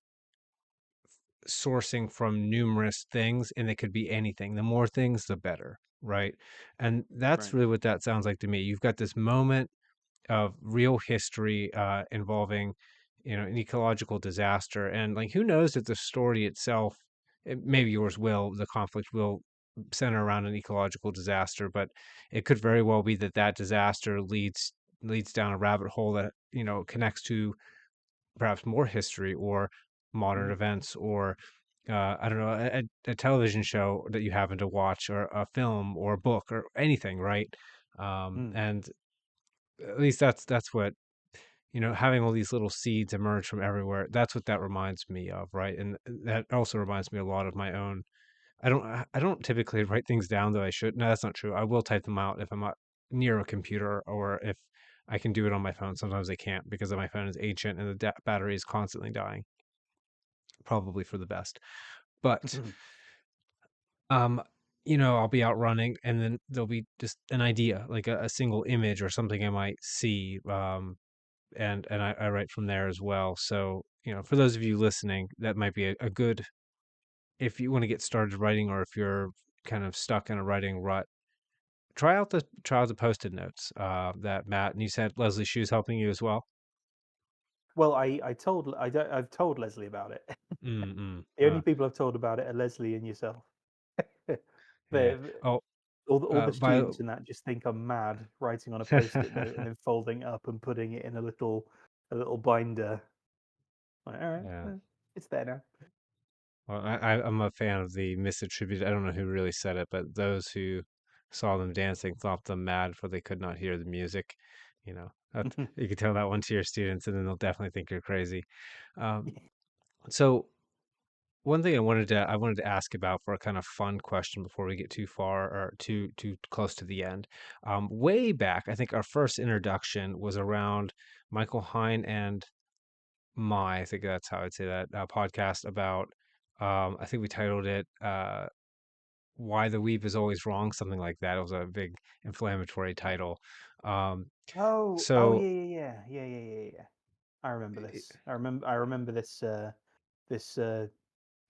sourcing from numerous things, and it could be anything. The more things, the better, right? And that's right. really what that sounds like to me. You've got this moment of real history involving an ecological disaster, and like who knows if the story itself, maybe yours will, the conflict will center around an ecological disaster, but it could very well be that that disaster leads down a rabbit hole that connects to perhaps more history or modern Mm, events, or I don't know, a television show that you happen to watch, or a film or a book or anything, right? mm, And at least that's what having all these little seeds emerge from everywhere. That's what that reminds me of, right? And that also reminds me a lot of my own. I don't typically write things down, though I should. No, that's not true. I will type them out if I'm not near a computer, or if I can do it on my phone. Sometimes I can't because my phone is ancient and the battery is constantly dying. Probably for the best. But mm. um, I'll be out running, and then there'll be just an idea, like a single image or something I might see. And I write from there as well. So, for those of you listening, that might be a good, if you want to get started writing, or if you're kind of stuck in a writing rut, try out the post-it notes that Matt, and you said Leslie Shoe's helping you as well. Well, I've told Leslie about it. Mm-mm. The only people I've told about it are Leslie and yourself. Yeah. the, Oh, all the by students in that just think I'm mad writing on a post-it note and then folding it up and putting it in a little binder. Like, all right, yeah. it's there now. Well, I'm a fan of the misattributed. I don't know who really said it, but those who saw them dancing thought them mad, for they could not hear the music. You could tell that one to your students, and then they'll definitely think you're crazy. Um, so one thing I wanted to ask about, for a kind of fun question before we get too far or too close to the end. Way back, I think our first introduction was around Michael Hine and I think that's how I'd say that, podcast about, I think we titled it, Why the Weeb is Always Wrong, something like that. It was a big inflammatory title. Um, Oh, so yeah, yeah. I remember this. I remember this. This.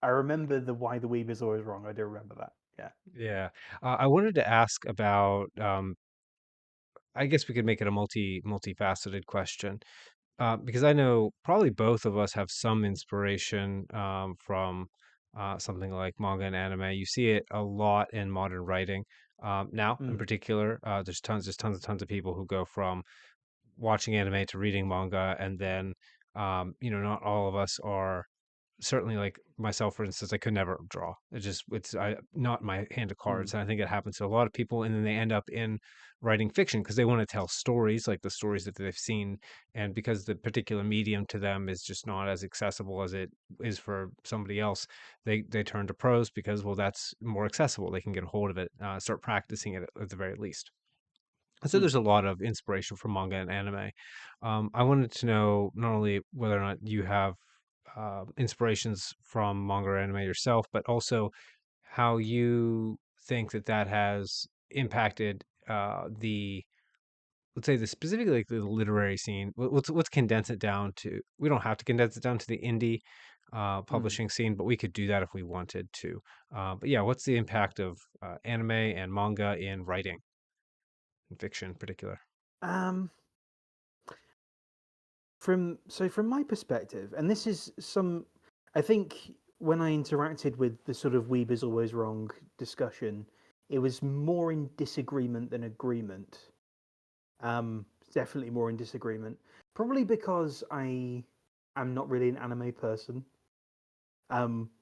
I remember the why the weeb is always wrong. I do remember that. Yeah. yeah, I wanted to ask about, I guess we could make it a multifaceted question. Because I know probably both of us have some inspiration from something like manga and anime. You see it a lot in modern writing. Now, in Mm, particular, there's tons of people who go from watching anime to reading manga, and then not all of us are, certainly like myself, for instance. I could never draw. It's not my hand of mm, cards. And I think it happens to a lot of people, and then they end up in writing fiction because they want to tell stories, like the stories that they've seen, and because the particular medium to them is just not as accessible as it is for somebody else, they turn to prose because, well, that's more accessible. They can get a hold of it, start practicing it at the very least. And so mm. there's a lot of inspiration from manga and anime. I wanted to know not only whether or not you have inspirations from manga or anime yourself, but also how you think that that has impacted let's say, the specifically like the literary scene. Let's condense it down to. We don't have to condense it down to the indie Mm. publishing scene, but we could do that if we wanted to. But yeah, what's the impact of anime and manga in writing and fiction in particular? Um, from my perspective, and this is some, I think when I interacted with the sort of Weeb is always wrong discussion, it was more in disagreement than agreement. Definitely more in disagreement. Probably because I am not really an anime person.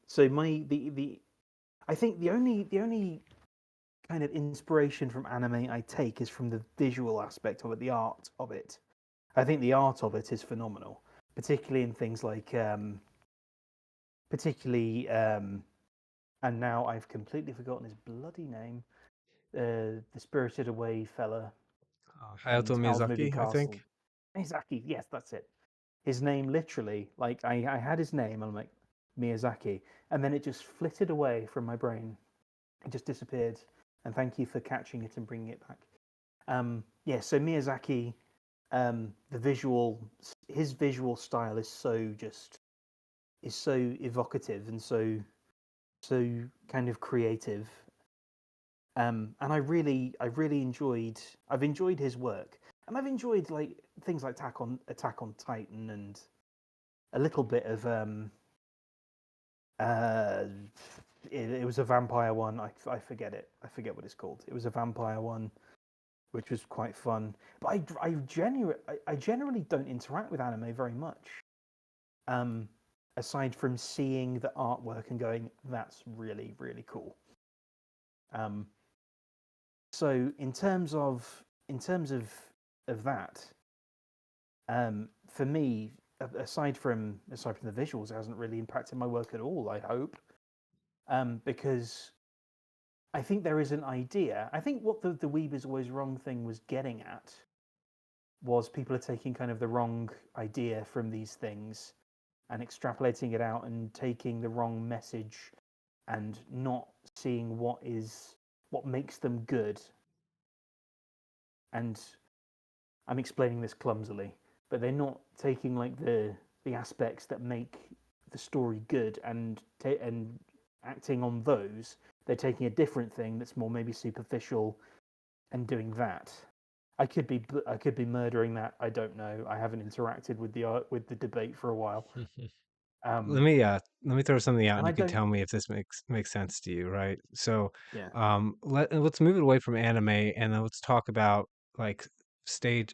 So the I think the only kind of inspiration from anime I take is from the visual aspect of it, the art of it. I think the art of it is phenomenal, particularly in things like particularly and now I've completely forgotten his bloody name. The Spirited Away fella Hayato and Howl's Moving Miyazaki, I Castle. think. Miyazaki, yes, that's it. His name literally, like I had his name, and I'm like Miyazaki, and then it just flitted away from my brain. It just disappeared. And thank you for catching it and bringing it back. Yeah, so Miyazaki, the visual, his visual style is so evocative and so kind of creative. And I really I've enjoyed his work, and I've enjoyed like things like Attack on Titan and a little bit of uh, it was a vampire one. I forget it. I forget what it's called. It was a vampire one, which was quite fun. But I generally don't interact with anime very much. Um, Aside from seeing the artwork and going, that's really really cool. Um, so in terms of that, for me, aside from the visuals, it hasn't really impacted my work at all. I hope, because I think there is an idea. I think what the Weeb is always wrong thing was getting at was people are taking kind of the wrong idea from these things and extrapolating it out and taking the wrong message and not seeing what makes them good. And I'm explaining this clumsily, but they're not taking like the aspects that make the story good and acting on those. They're taking a different thing that's more maybe superficial and doing that. I could be murdering that. I don't know. I haven't interacted with the debate for a while. Um, Let me throw something out, and and I you can don't. tell me if this makes sense to you, right? So, Yeah. let's move it away from anime, and then let's talk about like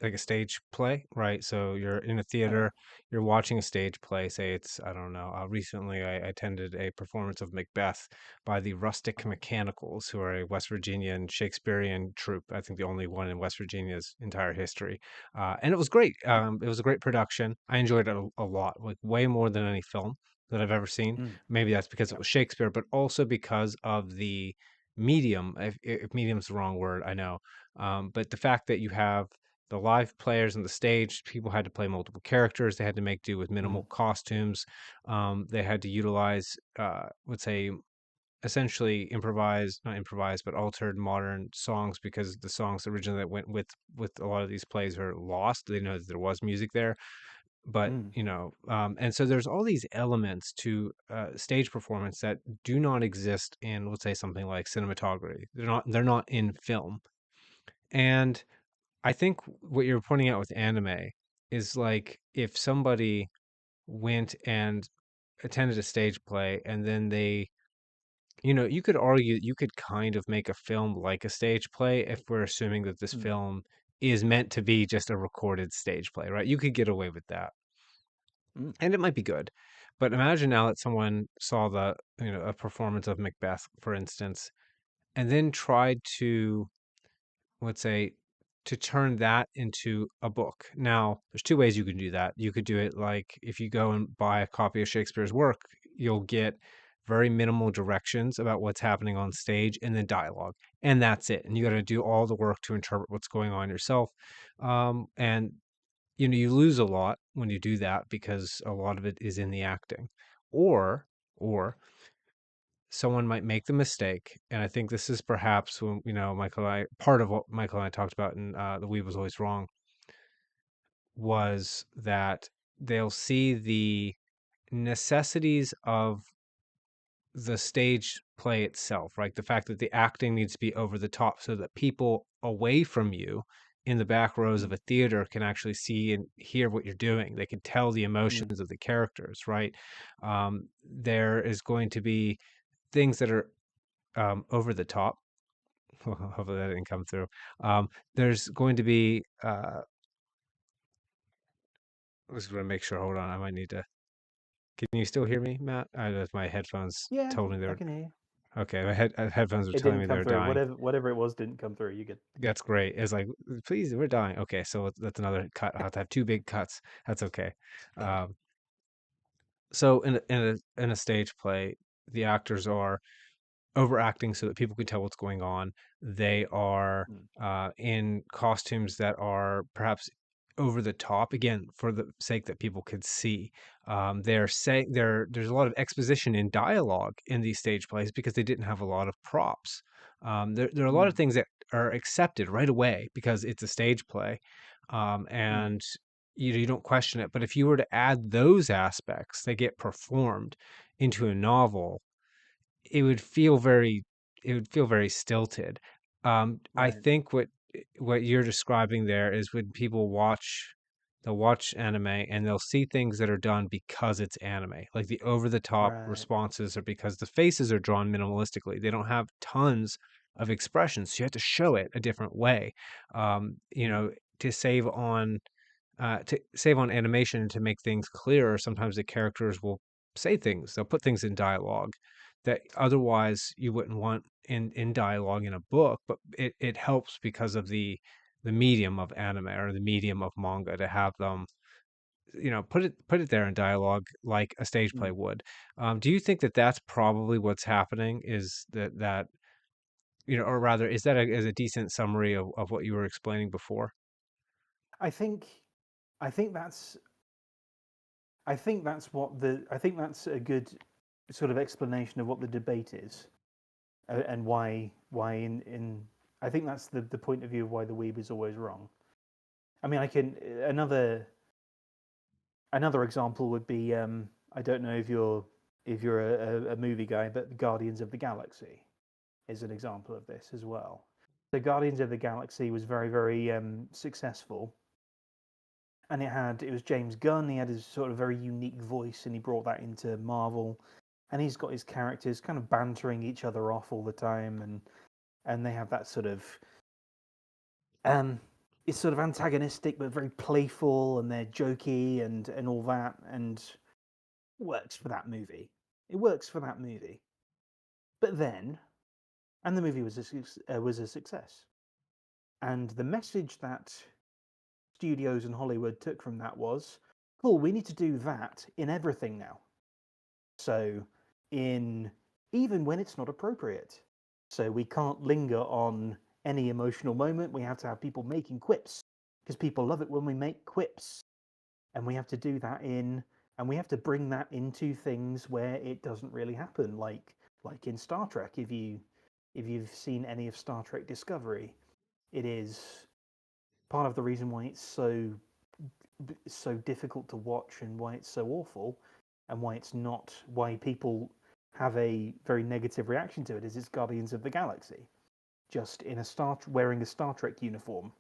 like a stage play, right? So you're in a Okay. theater, you're watching a stage play. Say it's, I don't know. Recently, I attended a performance of Macbeth by the Rustic Mechanicals, who are a West Virginian Shakespearean troupe. I think the only one in West Virginia's entire history, and it was great. It was a great production. I enjoyed it a lot, like way more than any film that I've ever seen. Mm, Maybe that's because it yep. was Shakespeare, but also because of the medium. If medium's the wrong word, I know, but the fact that you have the live players on the stage, people had to play multiple characters. They had to make do with Mm. minimal costumes. They had to utilize, let's say, essentially improvised, not improvised, but altered modern songs because the songs originally that went with a lot of these plays are lost. They know that there was music there, but Mm. and so there's all these elements to stage performance that do not exist in, let's say, something like cinematography. They're not in film. And I think what you're pointing out with anime is like if somebody went and attended a stage play and then you could argue you could kind of make a film like a stage play if we're assuming that this Mm. film is meant to be just a recorded stage play, right? You could get away with that. Mm. And it might be good. But imagine now that someone saw a performance of Macbeth, for instance, and then tried to, let's say, to turn that into a book. Now, there's two ways you can do that. You could do it like if you go and buy a copy of Shakespeare's work, you'll get very minimal directions about what's happening on stage and then dialogue. And that's it. And you got to do all the work to interpret what's going on yourself. And you lose a lot when you do that because a lot of it is in the acting. Or someone might make the mistake, and I think this is perhaps when Michael and I part of what Michael and I talked about in the Weeb was always wrong was that they'll see the necessities of the stage play itself, right? The fact that the acting needs to be over the top so that people away from you in the back rows of Mm. a theater can actually see and hear what you're doing. They can tell the Mm. emotions of the characters, right? There is going to be things that are over the top. Hopefully that didn't come through. There's going to be. I was going to make sure. Hold on, I might need to. Can you still hear me, Matt? My headphones Yeah, told me they I were can hear you. okay. My headphones are It telling didn't me they come were through. dying. Whatever it was didn't come through. You get. That's great. It's like, please, we're dying. Okay, so that's another cut. I'll have to have two big cuts. That's okay. Um, so in a stage play, the actors are overacting so that people can tell what's going on. They are Mm. in costumes that are perhaps over the top again for the sake that people could see. They're saying there's a lot of exposition in dialogue in these stage plays because they didn't have a lot of props. There are a lot of Mm. things that are accepted right away because it's a stage play, Mm. and you don't question it. But if you were to add those aspects that get performed into a novel, it would feel very it would feel very stilted. I Right. think what you're describing there is when people they'll watch anime and they'll see things that are done because it's anime. Like the over the top Right. responses are because the faces are drawn minimalistically. They don't have tons of expressions. So you have to show it a different way. Mm. To save on animation and to make things clearer, sometimes the characters will say things. They'll put things in dialogue that otherwise you wouldn't want in dialogue in a book, but it helps because of the medium of anime or the medium of manga to have them put it there in dialogue like a stage play Mm. would. Do you think that that's probably what's happening? Is that or rather, is that is a decent summary of what you were explaining before? I think. I think that's. I think that's what the. I think that's a good sort of explanation of what the debate is, and why in. I think that's the point of view of why the weeb is always wrong. I mean, I can another example would be I don't know if you're a movie guy, but Guardians of the Galaxy is an example of this as well. The Guardians of the Galaxy was very successful, and it was James Gunn. He had his sort of very unique voice, and he brought that into Marvel. And he's got his characters kind of bantering each other off all the time, and they have that sort of um, it's sort of antagonistic but very playful, and they're jokey and all that, and works for that movie. It works for that movie. But then, and the movie was a success. And the message that studios and Hollywood took from that was, cool, we need to do that in everything now. So, in even when it's not appropriate. So we can't linger on any emotional moment. We have to have people making quips because people love it when we make quips, and we have to do that in, and we have to bring that into things where it doesn't really happen, like in Star Trek. If you've seen any of Star Trek Discovery, it is part of the reason why it's so difficult to watch and why it's so awful and why it's not why people have a very negative reaction to it is it's Guardians of the Galaxy just in a wearing a Star Trek uniform,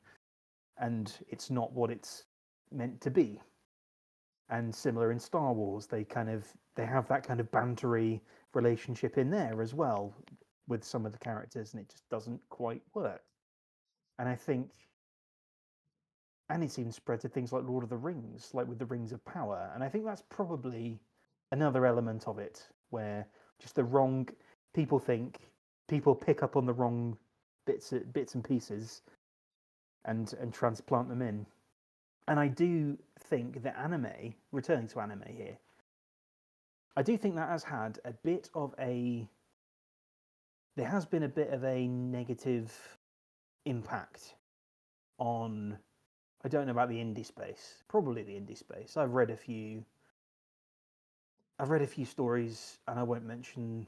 and it's not what it's meant to be. And similar in Star Wars, they have that kind of bantery relationship in there as well with some of the characters, and it just doesn't quite work. And I think, and it's even spread to things like Lord of the Rings, like with the Rings of Power. And I think that's probably another element of it where just the wrong people think people pick up on the wrong bits and pieces and transplant them in. And I do think that anime, returning to anime here, I do think that has had a bit of a there has been a bit of a negative impact on, I don't know about the indie space, probably the indie space. I've read a few stories, and I won't mention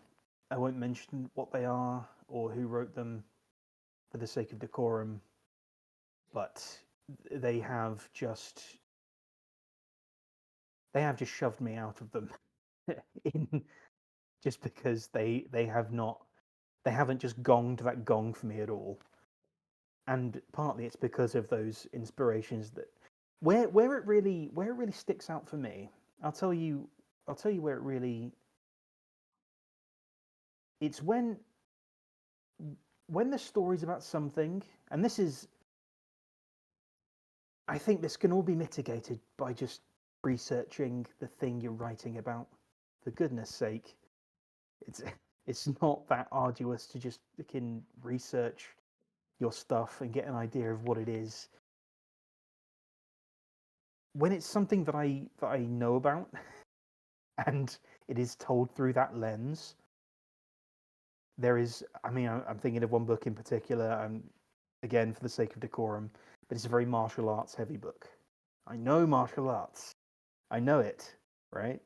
what they are or who wrote them for the sake of decorum, but they have just they have just shoved me out of them in just because they haven't just gonged that gong for me at all. And partly it's because of those inspirations that where it really sticks out for me. I'll tell you where it really it's when the story's about something, and this is, I think this can all be mitigated by just researching the thing you're writing about. For goodness sake, it's it's not that arduous to just can research your stuff and get an idea of what it is. When it's something that I know about and it is told through that lens, there is. I mean, I'm thinking of one book in particular. Again, for the sake of decorum, but it's a very martial arts heavy book. I know martial arts. I know it, right?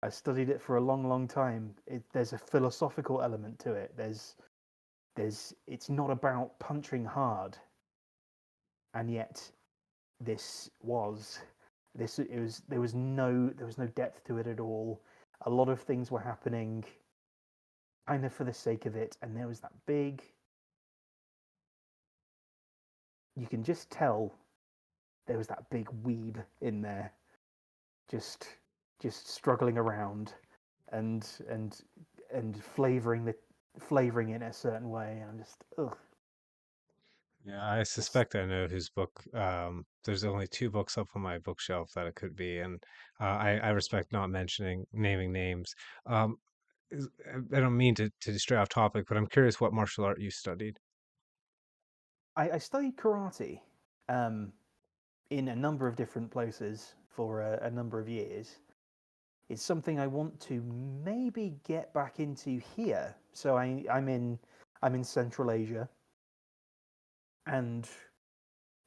I've studied it for a long, long time. There's a philosophical element to it. It's not about punching hard, and yet this was this it was there was no depth to it at all. A lot of things were happening kind of for the sake of it, and there was that big, you can just tell there was that big weeb in there, just just struggling around and flavoring it in a certain way, and I'm just ugh. Yeah, I Just suspect I know whose book. There's only two books up on my bookshelf that it could be, and I respect not mentioning naming names. Um, I don't mean to stray off topic, but I'm curious what martial art you studied. I studied karate um, in a number of different places for a number of years. It's something I want to maybe get back into here. So I'm in Central Asia and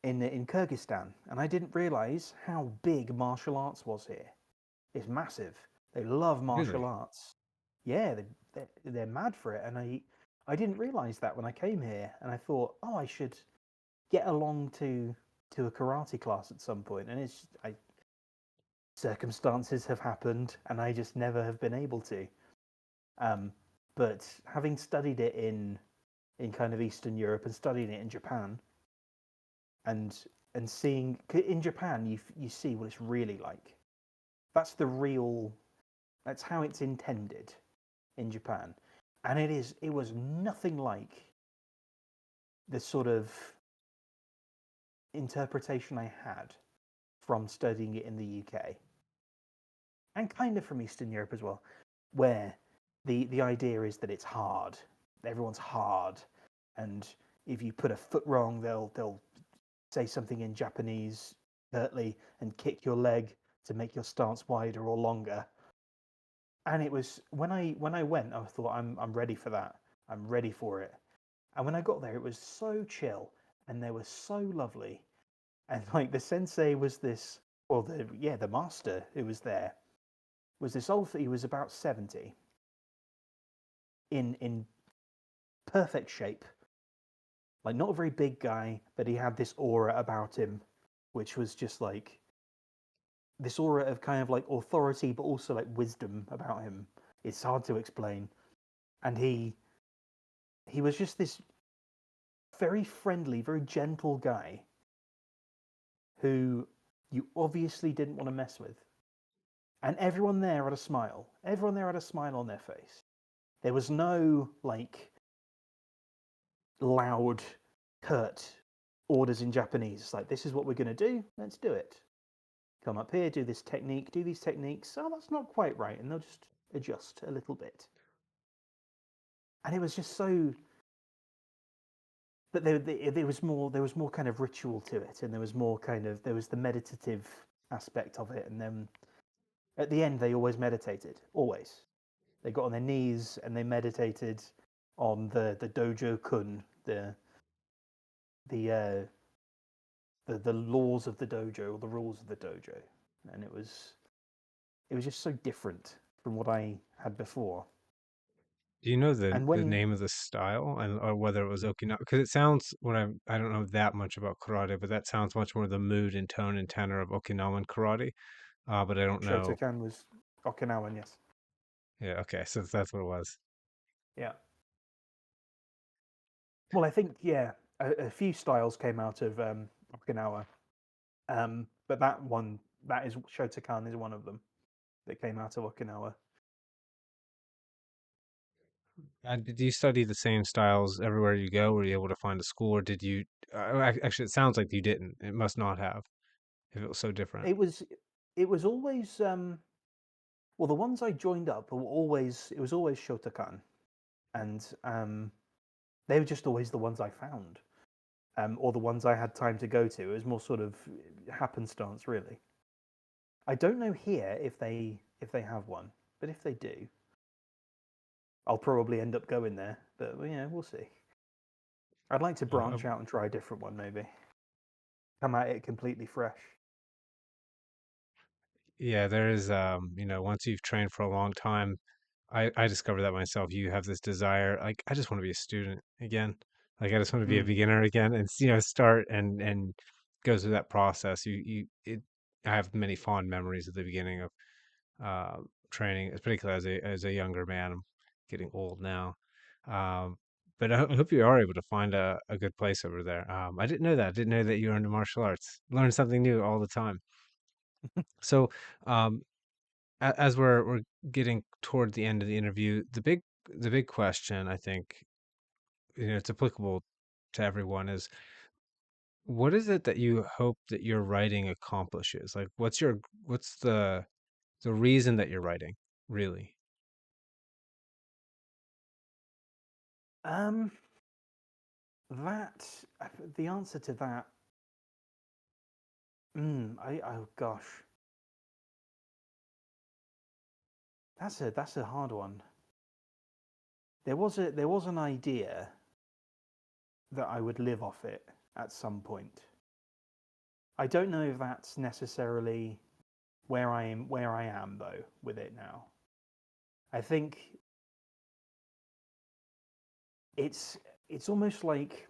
in Kyrgyzstan, and I didn't realize how big martial arts was here. It's massive. They love martial Really? arts. Yeah, they're mad for it, and I didn't realize that when I came here, and I thought, oh, I should get along to a karate class at some point, and circumstances have happened, and I just never have been able to. Um, but having studied it in kind of Eastern Europe and studying it in Japan, and seeing in Japan, you see what it's really like. That's the real. That's how it's intended in Japan, and it was nothing like the sort of interpretation I had from studying it in the UK and kind of from Eastern Europe as well, where the idea is that it's hard. Everyone's hard, and if you put a foot wrong, they'll say something in Japanese curtly and kick your leg to make your stance wider or longer. And it was when I went, I thought I'm ready for that. I'm ready for it. And when I got there, it was so chill, and they were so lovely. And like the sensei was this, well, the master who was there was this old. He was about 70, in perfect shape, like not a very big guy, but he had this aura about him, which was just like this aura of kind of like authority, but also like wisdom about him. It's hard to explain. And he was just this very friendly, very gentle guy who you obviously didn't want to mess with. And everyone there had a smile. Everyone there had a smile on their face. There was no like loud, curt orders in Japanese. It's like, this is what we're going to do. Let's do it. Come up here, do this technique, do these techniques. Oh, that's not quite right. And they'll just adjust a little bit. And it was just so. But there was more kind of ritual to it, and there was more kind of there was the meditative aspect of it, and then at the end they always meditated, always. They got on their knees and they meditated on the dojo kun, the uh, the laws of the dojo or the rules of the dojo, and it was just so different from what I had before. Do you know And the when name of the style and or whether it was Okinawa? Because it sounds I don't know that much about karate, but that sounds much more the mood and tone and tenor of Okinawan karate. But I don't know. Shotokan was Okinawan, yes, Yeah, okay, so that's what it was. yeah. Well, I think yeah, a few styles came out of Okinawa, but that is Shotokan is one of them that came out of Okinawa. Did you study the same styles everywhere you go? Were you able to find a school, or did you? Actually, it sounds like you didn't. It must not have if it was so different. It was it was always well, the ones I joined up were always it was always Shotokan, and they were just always the ones I found, or the ones I had time to go to. It was more sort of happenstance, really. I don't know here if they have one, but if they do, I'll probably end up going there. But well, yeah, we'll see. I'd like to Uh, branch out and try a different one, maybe come at it completely fresh. yeah, there is. Once you've trained for a long time, I discovered that myself. You have this desire, like I just want to be a student again. Like I just want to be a Mm. beginner again, and start and go through that process. I have many fond memories at the beginning of uh, training, particularly as a younger man. I'm getting old now, but I hope you are able to find a good place over there. I didn't know that. I didn't know that you were into martial arts. Learn something new all the time. So, um, as we're getting toward the end of the interview, the big question I think it's applicable to everyone is what is it that you hope that your writing accomplishes? Like, what's the reason that you're writing, really? Um, that the answer to that. I oh gosh, that's a hard one. There was an idea that I would live off it at some point. I don't know if that's necessarily where I am though with it now. I think it's it's almost like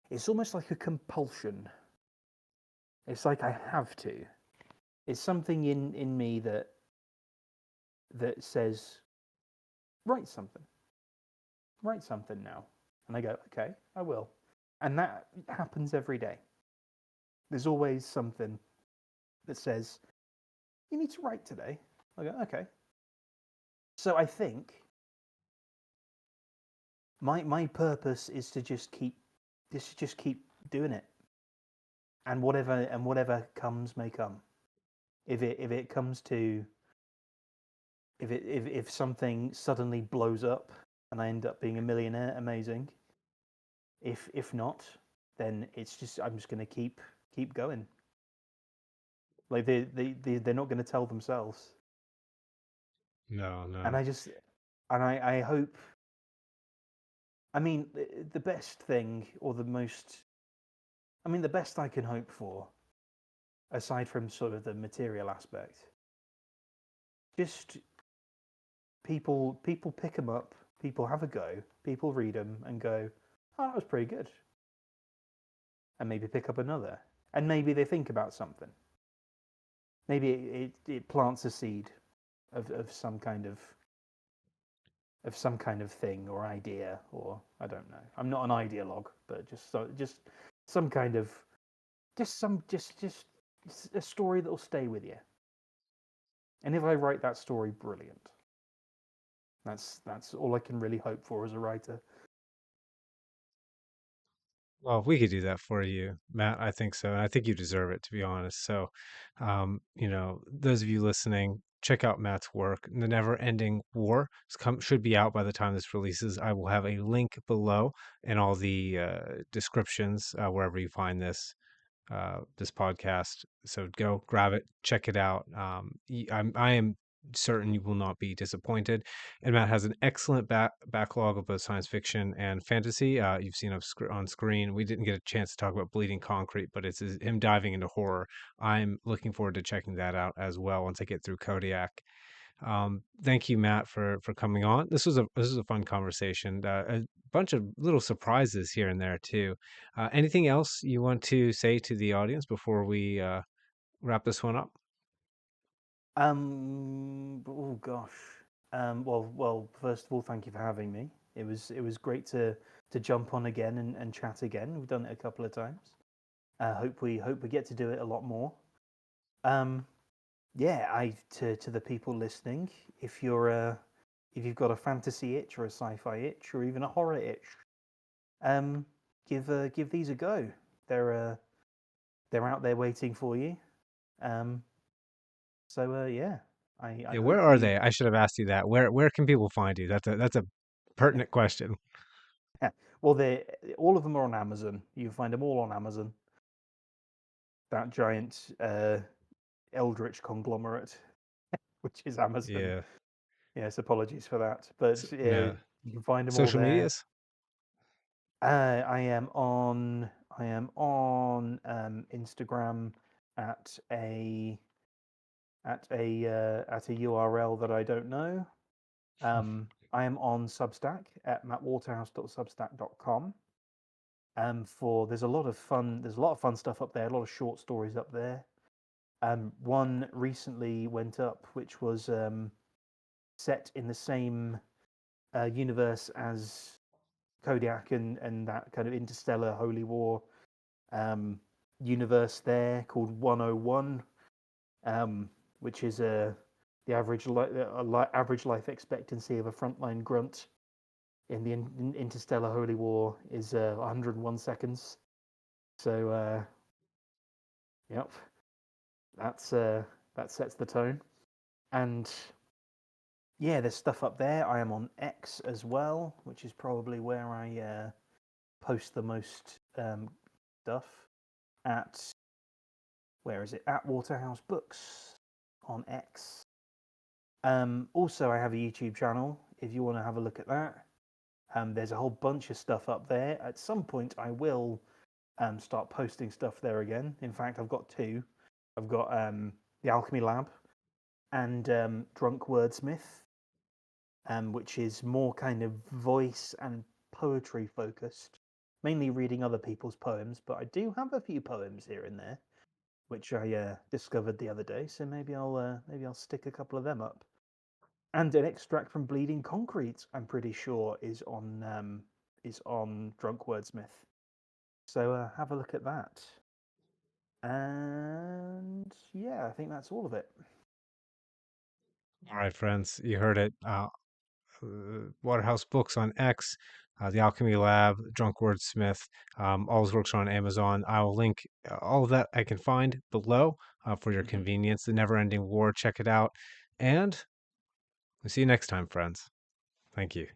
it's almost like a compulsion. It's like I have to. It's something in me that says write something, write something now, and I go okay, I will, and that happens every day. There's always something that says you need to write today. I go okay. So I think my purpose is to just keep doing it, and whatever comes may come. If it comes to if something suddenly blows up and I end up being a millionaire, amazing. If not, then it's just I'm just gonna keep going. Like they're not gonna tell themselves, No, and no. I just and I hope. I mean, the best thing or the most I mean, the best I can hope for, aside from sort of the material aspect, just people pick them up, people have a go, people read them and go, "Oh, that was pretty good," and maybe pick up another, and maybe they think about something. Maybe it plants a seed of some kind of thing or idea, or I don't know. I'm not an ideologue, but just some kind of just a story that'll stay with you. And if I write that story, brilliant. That's all I can really hope for as a writer. Well, we could do that for you, Matt. I think so. And I think you deserve it, to be honest. So, those of you listening, check out Matt's work. The Never-Ending War should be out by the time this releases. I will have a link below in all the descriptions wherever you find this podcast. So go grab it, check it out. I am certain you will not be disappointed. And Matt has an excellent backlog of both science fiction and fantasy. You've seen on screen. We didn't get a chance to talk about Bleeding Concrete, but it's him diving into horror. I'm looking forward to checking that out as well once I get through Kodiak. Thank you, Matt, for coming on. This was a fun conversation. A bunch of little surprises here and there too. Anything else you want to say to the audience before we wrap this one up? Oh gosh. Well. First of all, thank you for having me. It was great to jump on again and chat again. We've done it a couple of times. Hope we get to do it a lot more. Um, yeah. I to the people listening, if you've got a fantasy itch or a sci-fi itch or even a horror itch, um, give these a go. They're uh, they're out there waiting for you. Um, yeah. I Yeah, where hope are you. they? I should have asked you that. Where can people find you? That's a pertinent question. Yeah. Well, they all of them are on Amazon. You find them all on Amazon. That giant eldritch conglomerate, which is Amazon. Yeah. Yes, apologies for that, but Yeah. you can find them all Social there. medias? I am on. I am on Instagram at a at a URL that I don't know. I am on Substack at mattwaterhouse.substack.com. For there's a lot of fun stuff up there, a lot of short stories up there. One recently went up, which was set in the same universe as Kodiak and that kind of interstellar holy war um, universe there, called 101, um, which is the average life expectancy of a frontline grunt in the interstellar holy war is 101 seconds. So yep, that's that sets the tone. And yeah, there's stuff up there. I am on X as well, which is probably where I post the most stuff. At where is it? At Waterhouse Books on X. Also, I have a YouTube channel if you want to have a look at that. There's a whole bunch of stuff up there. At some point, I will start posting stuff there again. In fact, I've got two. I've got the Alchemy Lab and Drunk Wordsmith, which is more kind of voice and poetry focused, mainly reading other people's poems. But I do have a few poems here and there, which I discovered the other day. So maybe I'll stick a couple of them up. And an extract from Bleeding Concrete, I'm pretty sure, is on Drunk Wordsmith. So have a look at that. And yeah, I think that's all of it. All right, friends, you heard it. Waterhouse Books on X, The Alchemy Lab, Drunk Wordsmith. All his works are on Amazon. I'll link all of that I can find below for your Mhm. convenience. The Neverending War, check it out. And we'll see you next time, friends. Thank you.